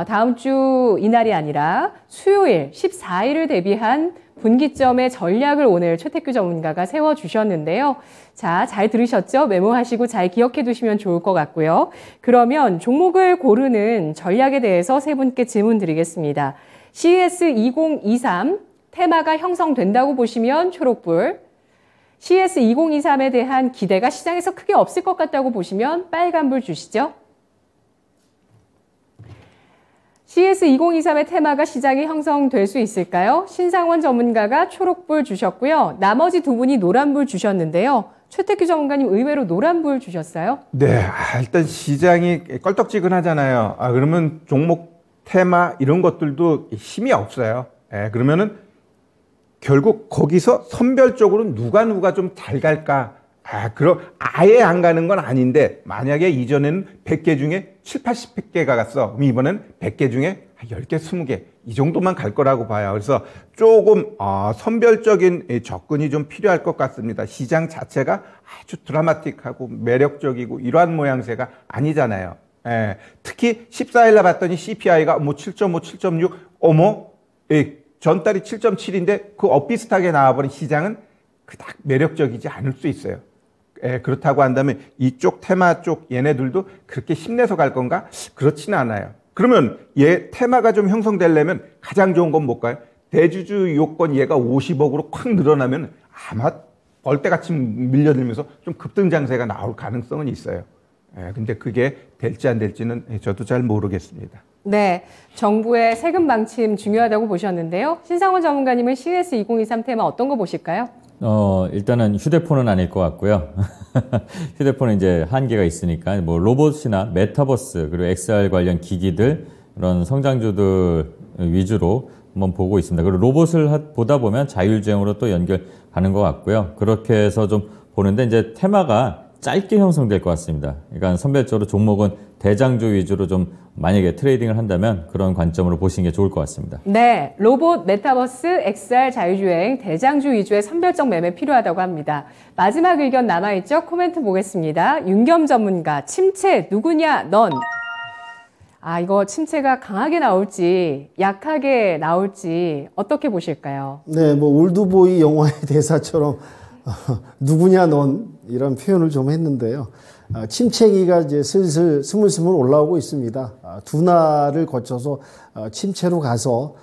다음 주 이날이 아니라 수요일 14일을 대비한 분기점의 전략을 오늘 최태규 전문가가 세워주셨는데요. 자, 잘 들으셨죠? 메모하시고 잘 기억해 두시면 좋을 것 같고요. 그러면 종목을 고르는 전략에 대해서 세 분께 질문 드리겠습니다. CES 2023 테마가 형성된다고 보시면 초록불, CES 2023에 대한 기대가 시장에서 크게 없을 것 같다고 보시면 빨간불 주시죠. CES 2023의 테마가 시장이 형성될 수 있을까요? 신상원 전문가가 초록불 주셨고요. 나머지 두 분이 노란불 주셨는데요. 최태규 전문가님 의외로 노란불 주셨어요? 네, 일단 시장이 껄떡지근하잖아요. 그러면 종목 테마 이런 것들도 힘이 없어요. 그러면은 결국 거기서 선별적으로 누가 좀 잘 갈까? 그럼 아예 안 가는 건 아닌데 만약에 이전에는 100개 중에 7, 80개가 갔어. 그럼 이번엔 100개 중에 10개, 20개 이 정도만 갈 거라고 봐요. 그래서 조금 선별적인 접근이 좀 필요할 것 같습니다. 시장 자체가 아주 드라마틱하고 매력적이고 이러한 모양새가 아니잖아요. 특히 14일날 봤더니 CPI가 뭐 7.5, 7.6 전달이 7.7인데 그 엇비슷하게 나와버린 시장은 그닥 매력적이지 않을 수 있어요. 그렇다고 한다면 이쪽 테마 쪽 얘네들도 그렇게 힘내서 갈 건가? 그렇지는 않아요. 그러면 테마가 좀 형성되려면 가장 좋은 건 뭘까요? 대주주 요건 얘가 50억으로 콱 늘어나면 아마 벌떼같이 밀려들면서 좀 급등장세가 나올 가능성은 있어요. 근데 그게 될지 안 될지는 저도 잘 모르겠습니다. 네, 정부의 세금 방침 중요하다고 보셨는데요. 신상원 전문가님은 CES 2023 테마 어떤 거 보실까요? 일단은 휴대폰은 아닐 것 같고요. 휴대폰은 이제 한계가 있으니까 뭐 로봇이나 메타버스 그리고 XR 관련 기기들 그런 성장주들 위주로 한번 보고 있습니다. 그리고 로봇을 보다 보면 자율주행으로 또 연결 가는 것 같고요. 그렇게 해서 좀 보는데 이제 테마가 짧게 형성될 것 같습니다. 그러니까 선별적으로 종목은 대장주 위주로 좀 만약에 트레이딩을 한다면 그런 관점으로 보시는 게 좋을 것 같습니다. 네, 로봇, 메타버스, XR, 자율주행, 대장주 위주의 선별적 매매 필요하다고 합니다. 마지막 의견 남아있죠? 코멘트 보겠습니다. 윤겸 전문가, 침체 누구냐 넌. 이거 침체가 강하게 나올지 약하게 나올지 어떻게 보실까요? 네, 뭐 올드보이 영화의 대사처럼 누구냐 넌 이런 표현을 좀 했는데요. 침체기가 이제 슬슬 스물스물 올라오고 있습니다. 둔화를 거쳐서 침체로 가서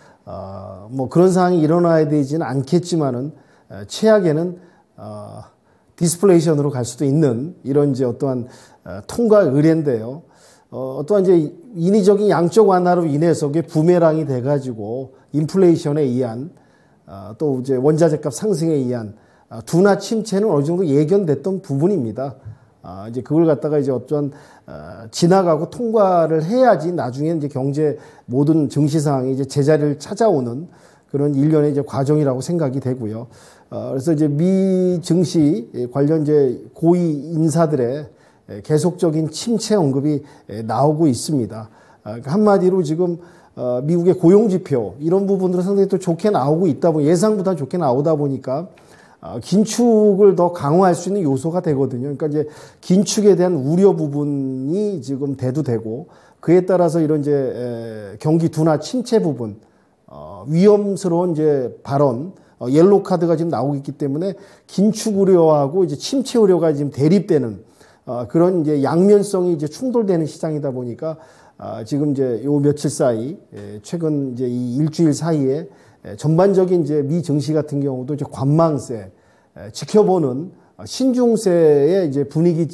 뭐 그런 상황이 일어나야 되지는 않겠지만은 최악에는 디스플레이션으로 갈 수도 있는 이런 이제 어떠한 통과 의례인데요. 어떠한 이제 인위적인 양적 완화로 인해서 그게 부메랑이 돼가지고 인플레이션에 의한 또 이제 원자재값 상승에 의한 둔화 침체는 어느 정도 예견됐던 부분입니다. 이제 그걸 갖다가 이제 어떤 지나가고 통과를 해야지 나중에 이제 경제 모든 증시 상황이 이제 제자리를 찾아오는 그런 일련의 이제 과정이라고 생각이 되고요. 그래서 이제 미 증시 관련 이제 고위 인사들의 계속적인 침체 언급이 나오고 있습니다. 한마디로 지금 미국의 고용 지표 이런 부분들은 상당히 또 좋게 나오고 있다 보니 예상보다 좋게 나오다 보니까 긴축을 더 강화할 수 있는 요소가 되거든요. 그러니까 이제 긴축에 대한 우려 부분이 지금 대두되고 그에 따라서 이런 이제 경기 둔화 침체 부분, 위험스러운 이제 발언, 옐로우 카드가 지금 나오고 있기 때문에 긴축 우려하고 이제 침체 우려가 지금 대립되는 그런 이제 양면성이 이제 충돌되는 시장이다 보니까 지금 이제 요 며칠 사이 최근 이제 이 일주일 사이에 전반적인 이제 미 증시 같은 경우도 이제 관망세, 지켜보는 신중세의 이제 분위기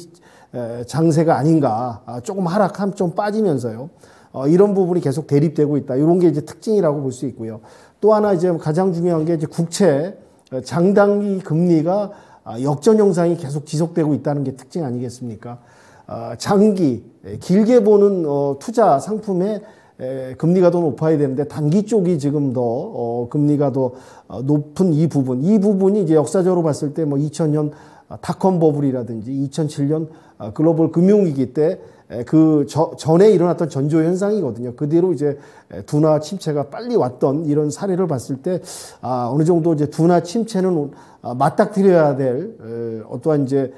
장세가 아닌가, 조금 하락함 좀 빠지면서요. 이런 부분이 계속 대립되고 있다. 이런 게 이제 특징이라고 볼 수 있고요. 또 하나 이제 가장 중요한 게 이제 국채 장단기 금리가 역전 현상이 계속 지속되고 있다는 게 특징 아니겠습니까? 장기, 길게 보는 투자 상품의 금리가 더 높아야 되는데 단기 쪽이 지금 더 금리가 더 높은 이 부분이 이제 역사적으로 봤을 때 뭐 2000년 닷컴 버블이라든지 2007년 글로벌 금융위기 때 전에 일어났던 전조 현상이거든요. 그대로 이제 둔화 침체가 빨리 왔던 이런 사례를 봤을 때, 어느 정도 이제 둔화 침체는 맞닥뜨려야 될, 어떠한 이제,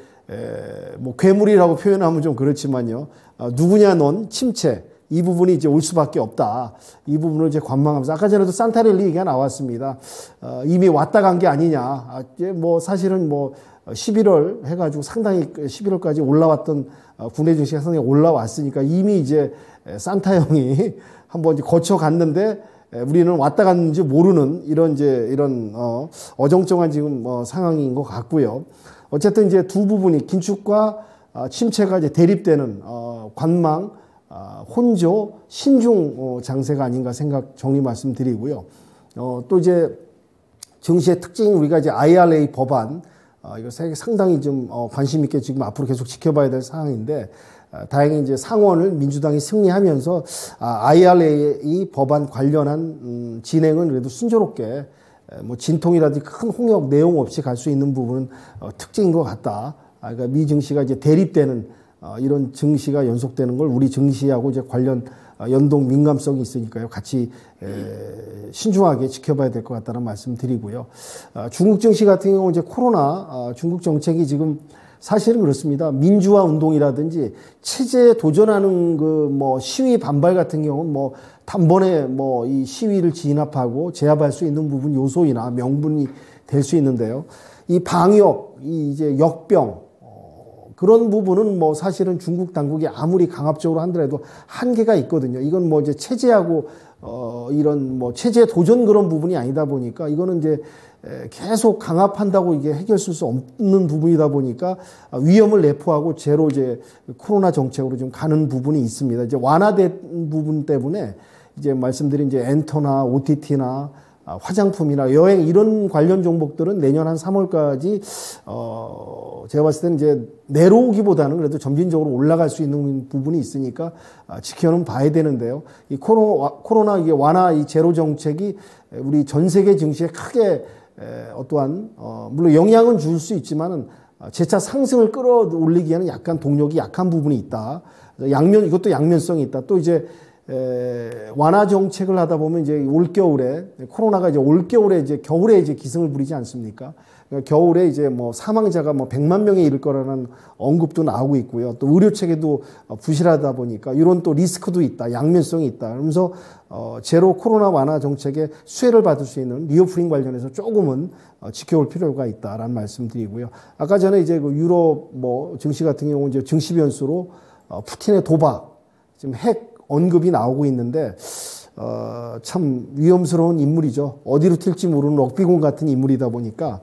뭐 괴물이라고 표현하면 좀 그렇지만요. 누구냐 넌 침체. 이 부분이 이제 올 수밖에 없다. 이 부분을 이제 관망하면서 아까 전에도 산타랠리 얘기가 나왔습니다. 이미 왔다 간 게 아니냐. 뭐 사실은 뭐 11월 해가지고 상당히 11월까지 올라왔던 국내 증시가 상당히 올라왔으니까 이미 이제 산타 형이 한번 이제 거쳐갔는데 우리는 왔다 갔는지 모르는 이런 어정쩡한 지금 뭐 상황인 것 같고요. 어쨌든 이제 두 부분이 긴축과 침체가 이제 대립되는 관망, 혼조, 신중 장세가 아닌가 정리 말씀드리고요. 또 이제 증시의 특징이 우리가 이제 IRA 법안, 이거 상당히 좀 관심 있게 지금 앞으로 계속 지켜봐야 될 사항인데, 다행히 이제 상원을 민주당이 승리하면서 IRA 법안 관련한 진행은 그래도 순조롭게 뭐 진통이라든지 큰 홍역 내용 없이 갈 수 있는 부분은 특징인 것 같다. 그러니까 미 증시가 이제 대립되는 이런 증시가 연속되는 걸 우리 증시하고 이제 관련 연동 민감성이 있으니까요. 같이 신중하게 지켜봐야 될 것 같다는 말씀 드리고요. 중국 증시 같은 경우 이제 코로나 중국 정책이 지금 사실은 그렇습니다. 민주화 운동이라든지 체제에 도전하는 그 뭐 시위 반발 같은 경우는 뭐 단번에 뭐 이 시위를 진압하고 제압할 수 있는 부분 요소이나 명분이 될 수 있는데요. 이 방역, 이 이제 역병 그런 부분은 뭐 사실은 중국 당국이 아무리 강압적으로 한더라도 한계가 있거든요. 이건 뭐 이제 체제하고 이런 뭐 체제 도전 그런 부분이 아니다 보니까 이거는 이제 계속 강압한다고 이게 해결될 수 없는 부분이다 보니까 위험을 내포하고 제로 이제 코로나 정책으로 좀 가는 부분이 있습니다. 이제 완화된 부분 때문에 이제 말씀드린 이제 엔터나 OTT나 화장품이나 여행 이런 관련 종목들은 내년 한 3월까지 제가 봤을 때는 이제 내려오기보다는 그래도 점진적으로 올라갈 수 있는 부분이 있으니까 지켜는 봐야 되는데요. 이 코로나 이게 완화 이 제로 정책이 우리 전 세계 증시에 크게 어떠한 물론 영향은 줄 수 있지만은 재차 상승을 끌어올리기에는 약간 동력이 약한 부분이 있다. 이것도 양면성이 있다. 또 이제 완화 정책을 하다 보면 이제 올 겨울에 코로나가 이제 올 겨울에 이제 겨울에 이제 기승을 부리지 않습니까? 그러니까 겨울에 이제 뭐 사망자가 뭐 100만 명에 이를 거라는 언급도 나오고 있고요. 또 의료 체계도 부실하다 보니까 이런 또 리스크도 있다. 양면성이 있다. 그러면서 제로 코로나 완화 정책의 수혜를 받을 수 있는 리오프닝 관련해서 조금은 지켜볼 필요가 있다라는 말씀드리고요. 아까 전에 이제 그 유럽 뭐 증시 같은 경우 이제 증시 변수로 푸틴의 도박, 지금 핵 언급이 나오고 있는데 참 위험스러운 인물이죠. 어디로 튈지 모르는 럭비공 같은 인물이다 보니까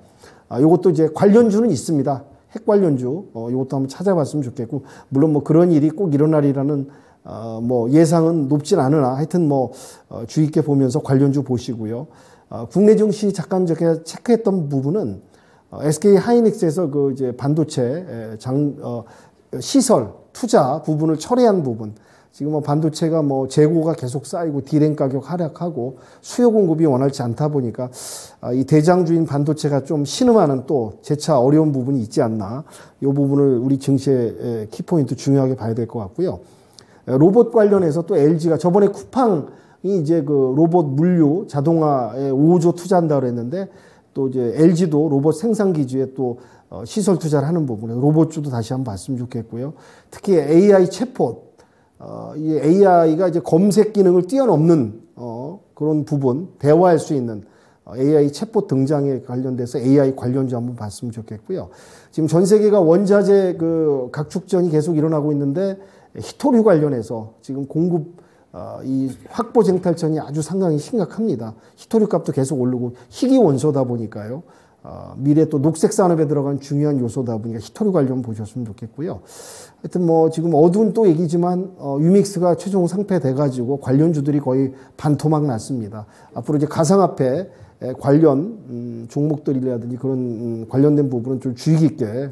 이것도 이제 관련주는 있습니다. 핵 관련주 이것도 한번 찾아봤으면 좋겠고 물론 뭐 그런 일이 꼭 일어나리라는 뭐 예상은 높진 않으나 하여튼 뭐 주의 있게 보면서 관련주 보시고요. 국내 증시 잠깐 제가 체크했던 부분은 SK 하이닉스에서 그 이제 반도체 시설 투자 부분을 철회한 부분. 지금 뭐 반도체가 뭐 재고가 계속 쌓이고 디램 가격 하락하고 수요 공급이 원활치 않다 보니까 이 대장주인 반도체가 좀 신음하는 또 재차 어려운 부분이 있지 않나. 이 부분을 우리 증시의 키포인트 중요하게 봐야 될 것 같고요. 로봇 관련해서 또 LG가 저번에 쿠팡이 이제 그 로봇 물류 자동화에 5조 투자한다고 그랬는데 또 이제 LG도 로봇 생산 기지에 또 시설 투자를 하는 부분에 로봇주도 다시 한번 봤으면 좋겠고요. 특히 AI 챗봇 이 AI가 이제 검색 기능을 뛰어넘는 그런 부분, 대화할 수 있는 AI 챗봇 등장에 관련돼서 AI 관련주 한번 봤으면 좋겠고요. 지금 전 세계가 원자재 그 각축전이 계속 일어나고 있는데 히토류 관련해서 지금 공급 이 확보 쟁탈전이 아주 상당히 심각합니다. 히토류 값도 계속 오르고 희귀 원소다 보니까요. 미래 또 녹색 산업에 들어간 중요한 요소다 보니까 히토류 관련 보셨으면 좋겠고요. 하여튼 뭐 지금 어두운 또 얘기지만 유믹스가 최종 상폐돼가지고 관련주들이 거의 반토막 났습니다. 앞으로 이제 가상화폐 관련 종목들이라든지 그런 관련된 부분은 좀 주의 깊게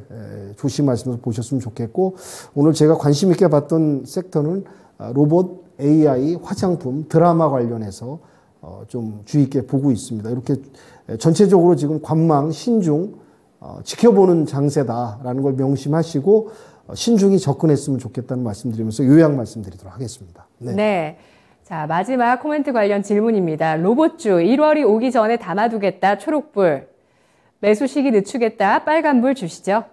조심하시면서 보셨으면 좋겠고 오늘 제가 관심 있게 봤던 섹터는 로봇, AI, 화장품, 드라마 관련해서 좀 주의 있게 보고 있습니다. 이렇게 전체적으로 지금 관망, 신중, 지켜보는 장세다라는 걸 명심하시고 신중히 접근했으면 좋겠다는 말씀드리면서 요약 말씀드리도록 하겠습니다. 네. 네. 자, 마지막 코멘트 관련 질문입니다. 로봇주 1월이 오기 전에 담아두겠다. 초록불. 매수 시기 늦추겠다. 빨간불 주시죠.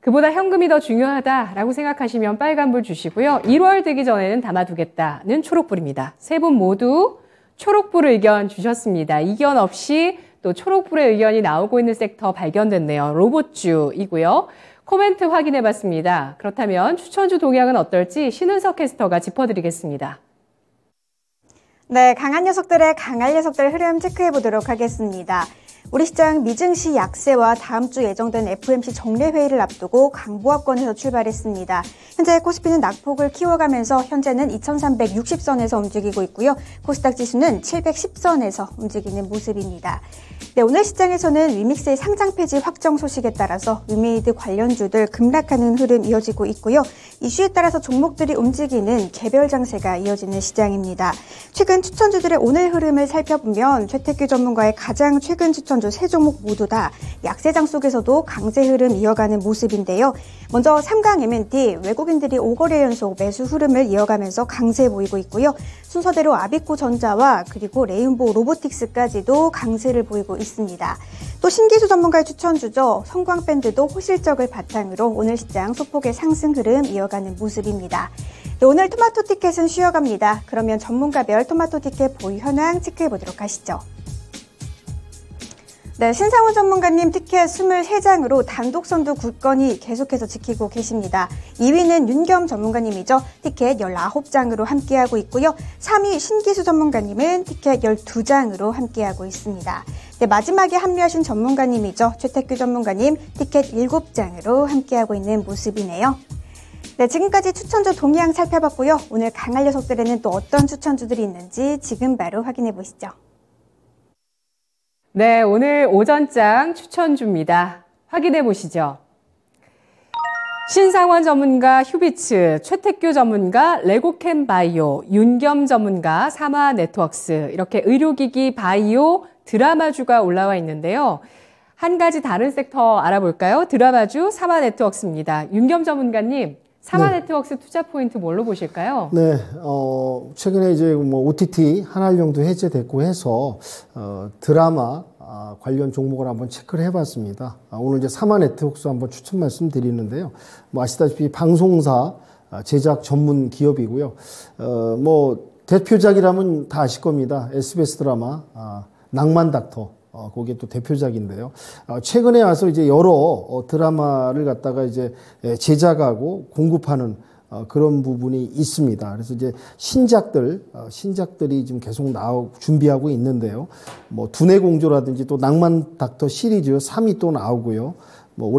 그보다 현금이 더 중요하다라고 생각하시면 빨간불 주시고요. 1월 되기 전에는 담아두겠다는 초록불입니다. 세 분 모두 초록불 의견 주셨습니다. 이견 없이 또 초록불의 의견이 나오고 있는 섹터 발견됐네요. 로봇주이고요. 코멘트 확인해봤습니다. 그렇다면 추천주 동향은 어떨지 신은석 캐스터가 짚어드리겠습니다. 네, 강한 녀석들의 강한 녀석들 흐름 체크해보도록 하겠습니다. 우리 시장 미증시 약세와 다음 주 예정된 FOMC 정례회의를 앞두고 강보합권에서 출발했습니다. 현재 코스피는 낙폭을 키워가면서 현재는 2360선에서 움직이고 있고요. 코스닥 지수는 710선에서 움직이는 모습입니다. 네, 오늘 시장에서는 위믹스의 상장 폐지 확정 소식에 따라서 위메이드 관련주들 급락하는 흐름 이어지고 있고요. 이슈에 따라서 종목들이 움직이는 개별 장세가 이어지는 시장입니다. 최근 추천주들의 오늘 흐름을 살펴보면 최태규 전문가의 가장 최근 추천주 세 종목 모두 다 약세장 속에서도 강세 흐름 이어가는 모습인데요. 먼저 삼강 M&T 외국인들이 5거래 연속 매수 흐름을 이어가면서 강세 보이고 있고요. 순서대로 아비코 전자와 그리고 레인보우 로보틱스까지도 강세를 보이고 있습니다. 또 신기수 전문가의 추천주죠. 성광밴드도 호실적을 바탕으로 오늘 시장 소폭의 상승 흐름 이어가는 모습입니다. 네, 오늘 토마토 티켓은 쉬어갑니다. 그러면 전문가별 토마토 티켓 보유 현황 체크해보도록 하시죠. 네, 신상훈 전문가님 티켓 23장으로 단독 선두 굳건히 계속해서 지키고 계십니다. 2위는 윤겸 전문가님이죠. 티켓 19장으로 함께하고 있고요. 3위 신기수 전문가님은 티켓 12장으로 함께하고 있습니다. 네, 마지막에 합류하신 전문가님이죠. 최태규 전문가님 티켓 7장으로 함께하고 있는 모습이네요. 네, 지금까지 추천주 동향 살펴봤고요. 오늘 강할 녀석들에는 또 어떤 추천주들이 있는지 지금 바로 확인해 보시죠. 네, 오늘 오전장 추천주입니다. 확인해 보시죠. 신상원 전문가 휴비츠, 최태규 전문가 레고캠 바이오, 윤겸 전문가 삼화 네트워크스 이렇게 의료기기 바이오 드라마주가 올라와 있는데요. 한 가지 다른 섹터 알아볼까요? 드라마주 삼화 네트워크스입니다. 윤겸 전문가님, 삼화 네트워크스 투자 포인트 뭘로 보실까요? 네, 최근에 이제 뭐 OTT 한알령도 해제됐고 해서 드라마 관련 종목을 한번 체크를 해봤습니다. 오늘 이제 삼화 네트워크스 한번 추천 말씀드리는데요. 뭐 아시다시피 방송사 제작 전문 기업이고요. 뭐 대표작이라면 다 아실 겁니다. SBS 드라마 낭만 닥터. 그게 또 대표작인데요. 최근에 와서 이제 여러 드라마를 갖다가 이제 제작하고 공급하는 그런 부분이 있습니다. 그래서 이제 신작들이 지금 계속 준비하고 있는데요. 뭐 두뇌 공조라든지 또 낭만 닥터 시리즈 3이 또 나오고요. 뭐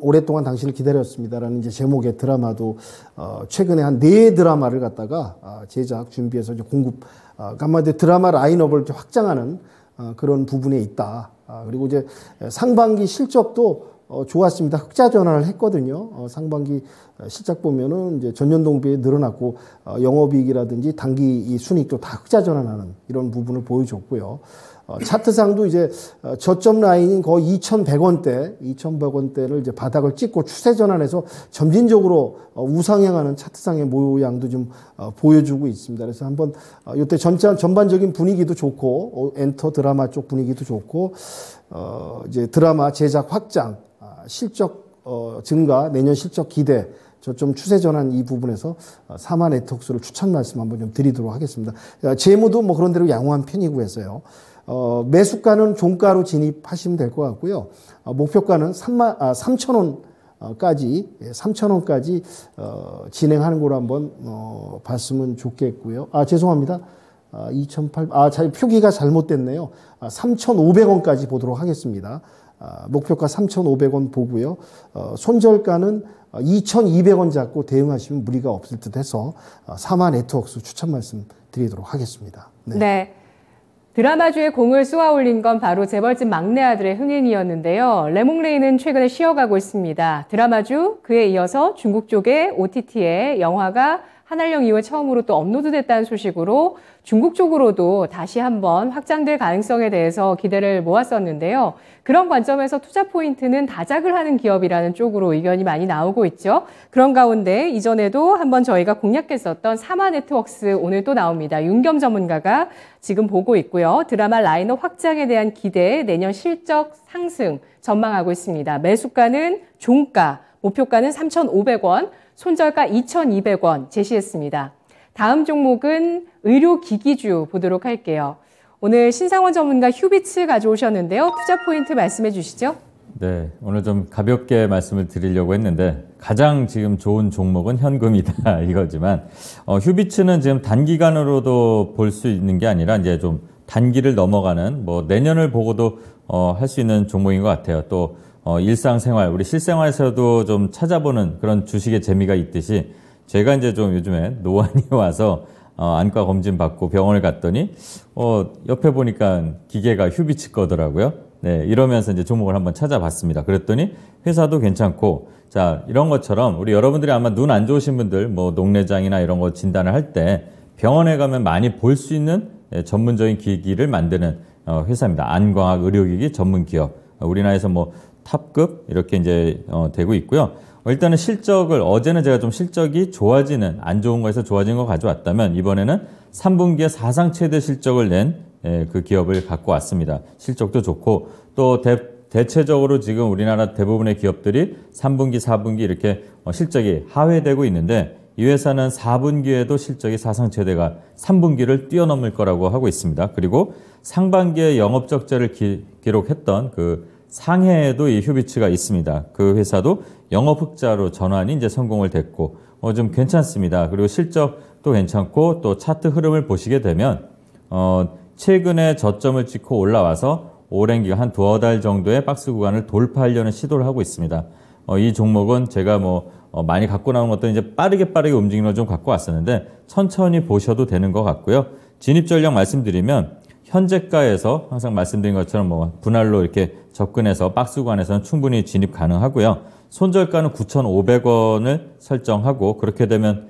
오랫동안 당신을 기다렸습니다라는 이제 제목의 드라마도 최근에 한 4드라마를 갖다가 제작 준비해서 이제 공급 한마디로 드라마 라인업을 확장하는 그런 부분에 있다. 그리고 이제 상반기 실적도 좋았습니다. 흑자 전환을 했거든요. 상반기 실적 보면은 이제 전년 동기에 늘어났고 영업이익이라든지 단기 이 순이익도 다 흑자 전환하는 이런 부분을 보여줬고요. 차트상도 이제 저점 라인인 거의 2,100원대를 이제 바닥을 찍고 추세 전환해서 점진적으로 우상향하는 차트상의 모양도 좀 보여주고 있습니다. 그래서 한번 이때 전반적인 분위기도 좋고 엔터 드라마 쪽 분위기도 좋고 이제 드라마 제작 확장, 실적 증가, 내년 실적 기대 좀 추세 전환 이 부분에서 삼화 네트워크스를 추천 말씀 한번 좀 드리도록 하겠습니다. 재무도 뭐 그런 대로 양호한 편이고 해서요. 매수가는 종가로 진입하시면 될 것 같고요. 목표가는 3,000원까지 진행하는 걸로 한번 봤으면 좋겠고요. 죄송합니다. 2,800, 표기가 잘못됐네요. 3,500원까지 보도록 하겠습니다. 목표가 3,500원 보고요. 손절가는 2,200원 잡고 대응하시면 무리가 없을 듯 해서 삼화 네트워크스 추천 말씀 드리도록 하겠습니다. 네. 드라마주에 공을 쏘아 올린 건 바로 재벌집 막내 아들의 흥행이었는데요. 레몽레이는 최근에 쉬어가고 있습니다. 드라마주, 그에 이어서 중국 쪽의 OTT에 영화가 한알령 이후에 처음으로 또 업로드됐다는 소식으로 중국 쪽으로도 다시 한번 확장될 가능성에 대해서 기대를 모았었는데요. 그런 관점에서 투자 포인트는 다작을 하는 기업이라는 쪽으로 의견이 많이 나오고 있죠. 그런 가운데 이전에도 한번 저희가 공략했었던 사마네트웍스 오늘 또 나옵니다. 윤겸 전문가가 지금 보고 있고요. 드라마 라인업 확장에 대한 기대, 내년 실적 상승 전망하고 있습니다. 매수가는 종가, 목표가는 3,500원, 손절가 2,200원 제시했습니다. 다음 종목은 의료기기주 보도록 할게요. 오늘 신상원 전문가 휴비츠 가져오셨는데요. 투자 포인트 말씀해 주시죠. 네, 오늘 좀 가볍게 말씀을 드리려고 했는데 가장 지금 좋은 종목은 현금이다 이거지만 휴비츠는 지금 단기간으로도 볼 수 있는 게 아니라 이제 좀 단기를 넘어가는 뭐 내년을 보고도 할 수 있는 종목인 것 같아요. 또 일상생활, 우리 실생활에서도 좀 찾아보는 그런 주식의 재미가 있듯이 제가 이제 좀 요즘에 노안이 와서 안과 검진 받고 병원을 갔더니 옆에 보니까 기계가 휴비츠 거더라고요. 네, 이러면서 이제 종목을 한번 찾아봤습니다. 그랬더니 회사도 괜찮고, 자, 이런 것처럼 우리 여러분들이 아마 눈 안 좋으신 분들 뭐 녹내장이나 이런 거 진단을 할 때 병원에 가면 많이 볼 수 있는 전문적인 기기를 만드는 회사입니다. 안광학 의료기기 전문 기업. 우리나라에서 뭐 탑급 이렇게 이제 되고 있고요. 일단은 실적을 어제는 제가 좀 실적이 좋아지는 안 좋은 거에서 좋아진 거 가져왔다면 이번에는 3분기에 사상 최대 실적을 낸 그 기업을 갖고 왔습니다. 실적도 좋고 또 대체적으로 지금 우리나라 대부분의 기업들이 3분기, 4분기 이렇게 실적이 하회되고 있는데 이 회사는 4분기에도 실적이 사상 최대가 3분기를 뛰어넘을 거라고 하고 있습니다. 그리고 상반기에 영업적자를 기록했던 그 상해에도 이 휴비츠가 있습니다. 그 회사도 영업흑자로 전환이 이제 성공을 됐고 좀 괜찮습니다. 그리고 실적도 괜찮고 또 차트 흐름을 보시게 되면 최근에 저점을 찍고 올라와서 오랜 기간 한 두어 달 정도의 박스 구간을 돌파하려는 시도를 하고 있습니다. 이 종목은 제가 많이 갖고 나온 것도 이제 빠르게 움직이는 걸 좀 갖고 왔었는데 천천히 보셔도 되는 것 같고요. 진입 전략 말씀드리면 현재가에서 항상 말씀드린 것처럼 분할로 이렇게 접근해서 박스 구간에서는 충분히 진입 가능하고요. 손절가는 9,500원을 설정하고 그렇게 되면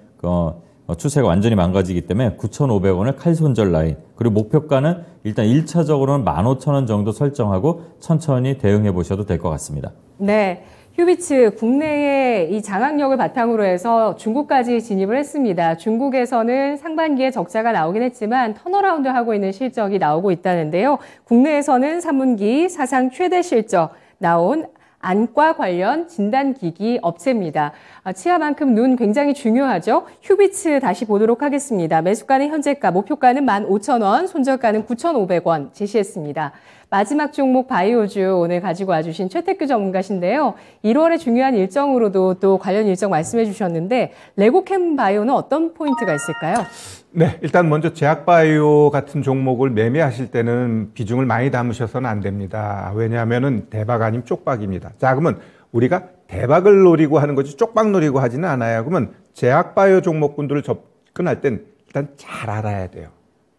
추세가 완전히 망가지기 때문에 9,500원을 칼손절 라인, 그리고 목표가는 일단 1차적으로는 15,000원 정도 설정하고 천천히 대응해 보셔도 될 것 같습니다. 네. 휴비츠 국내의 이 장악력을 바탕으로 해서 중국까지 진입을 했습니다. 중국에서는 상반기에 적자가 나오긴 했지만 턴어라운드 하고 있는 실적이 나오고 있다는데요. 국내에서는 3분기 사상 최대 실적 나온 안과 관련 진단기기 업체입니다. 치아만큼 눈 굉장히 중요하죠. 휴비츠 다시 보도록 하겠습니다. 매수가는 현재가, 목표가는 15,000원, 손절가는 9,500원 제시했습니다. 마지막 종목 바이오주 오늘 가지고 와주신 최태규 전문가신데요. 1월에 중요한 일정으로도 또 관련 일정 말씀해 주셨는데 레고캠 바이오는 어떤 포인트가 있을까요? 네, 일단 먼저 제약바이오 같은 종목을 매매하실 때는 비중을 많이 담으셔서는 안 됩니다. 왜냐하면은 대박 아니면 쪽박입니다. 자, 그러면 우리가 대박을 노리고 하는 거지 쪽박 노리고 하지는 않아요. 그러면 제약바이오 종목군들을 접근할 땐 일단 잘 알아야 돼요.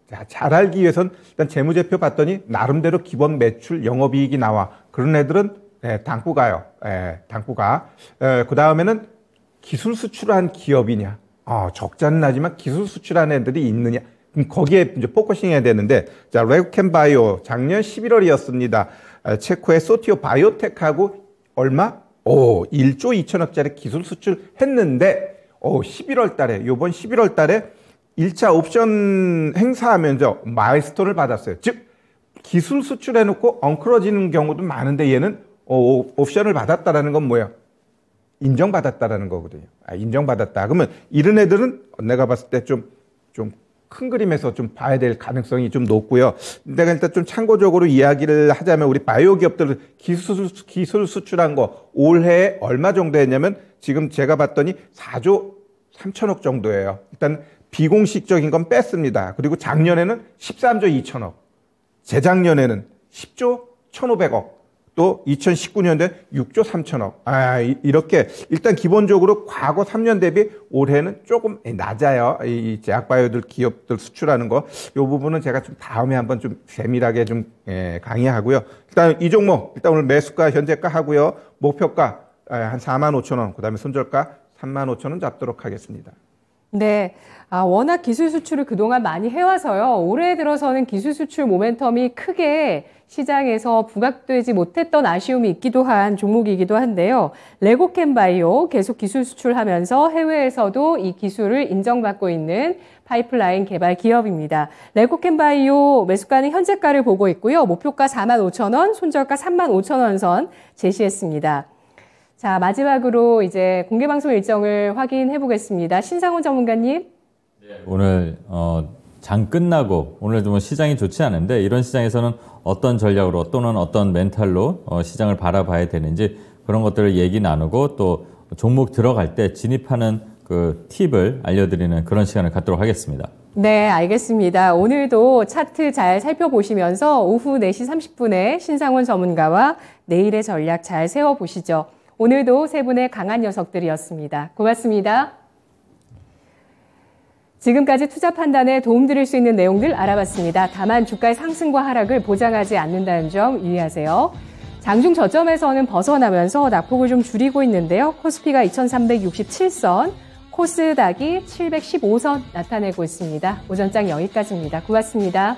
자, 잘 알기 위해선 일단 재무제표 봤더니 나름대로 기본 매출 영업이익이 나와. 그런 애들은 당구가요. 당구가. 그 다음에는 기술 수출한 기업이냐. 적자는 나지만 기술 수출한 애들이 있느냐. 그럼 거기에 이제 포커싱 해야 되는데, 자, 레고캠 바이오 작년 11월이었습니다. 체코의 소티오 바이오텍하고 얼마? 1조 2천억짜리 기술 수출했는데, 11월 달에, 요번 11월 달에 1차 옵션 행사하면서 마일스톤을 받았어요. 즉, 기술 수출해놓고 엉클어지는 경우도 많은데 얘는 옵션을 받았다라는 건 뭐예요? 인정받았다라는 거거든요. 인정받았다. 그러면 이런 애들은 내가 봤을 때 좀 큰 그림에서 좀 봐야 될 가능성이 좀 높고요. 내가 일단 좀 참고적으로 이야기를 하자면 우리 바이오 기업들 기술 수출한 거 올해 얼마 정도 했냐면 지금 제가 봤더니 4조 3천억 정도예요. 일단 비공식적인 건 뺐습니다. 그리고 작년에는 13조 2천억, 재작년에는 10조 1,500억, 또 2019년도에 6조 3천억. 이렇게 일단 기본적으로 과거 3년 대비 올해는 조금 낮아요. 이 제약바이오들 기업들 수출하는 거. 이 부분은 제가 좀 다음에 한번 좀 세밀하게 좀 강의하고요. 일단 이 종목 일단 오늘 매수가 현재가 하고요. 목표가 한 45,000원, 그다음에 손절가 35,000원 잡도록 하겠습니다. 네. 워낙 기술 수출을 그동안 많이 해와서요. 올해 들어서는 기술 수출 모멘텀이 크게 시장에서 부각되지 못했던 아쉬움이 있기도 한 종목이기도 한데요. 레고캠바이오 계속 기술 수출하면서 해외에서도 이 기술을 인정받고 있는 파이프라인 개발 기업입니다. 레고캠바이오 매수가는 현재가를 보고 있고요. 목표가 45,000원, 손절가 35,000원 선 제시했습니다. 자, 마지막으로 이제 공개방송 일정을 확인해 보겠습니다. 신상훈 전문가님. 오늘 장 끝나고 오늘도 뭐 시장이 좋지 않은데 이런 시장에서는 어떤 전략으로 또는 어떤 멘탈로 시장을 바라봐야 되는지 그런 것들을 얘기 나누고 또 종목 들어갈 때 진입하는 그 팁을 알려드리는 그런 시간을 갖도록 하겠습니다. 네, 알겠습니다. 오늘도 차트 잘 살펴보시면서 오후 4시 30분에 신상훈 전문가와 내일의 전략 잘 세워보시죠. 오늘도 세 분의 강한 녀석들이었습니다. 고맙습니다. 지금까지 투자 판단에 도움드릴 수 있는 내용들 알아봤습니다. 다만 주가의 상승과 하락을 보장하지 않는다는 점 유의하세요. 장중 저점에서는 벗어나면서 낙폭을 좀 줄이고 있는데요. 코스피가 2367선, 코스닥이 715선 나타내고 있습니다. 오전장 여기까지입니다. 고맙습니다.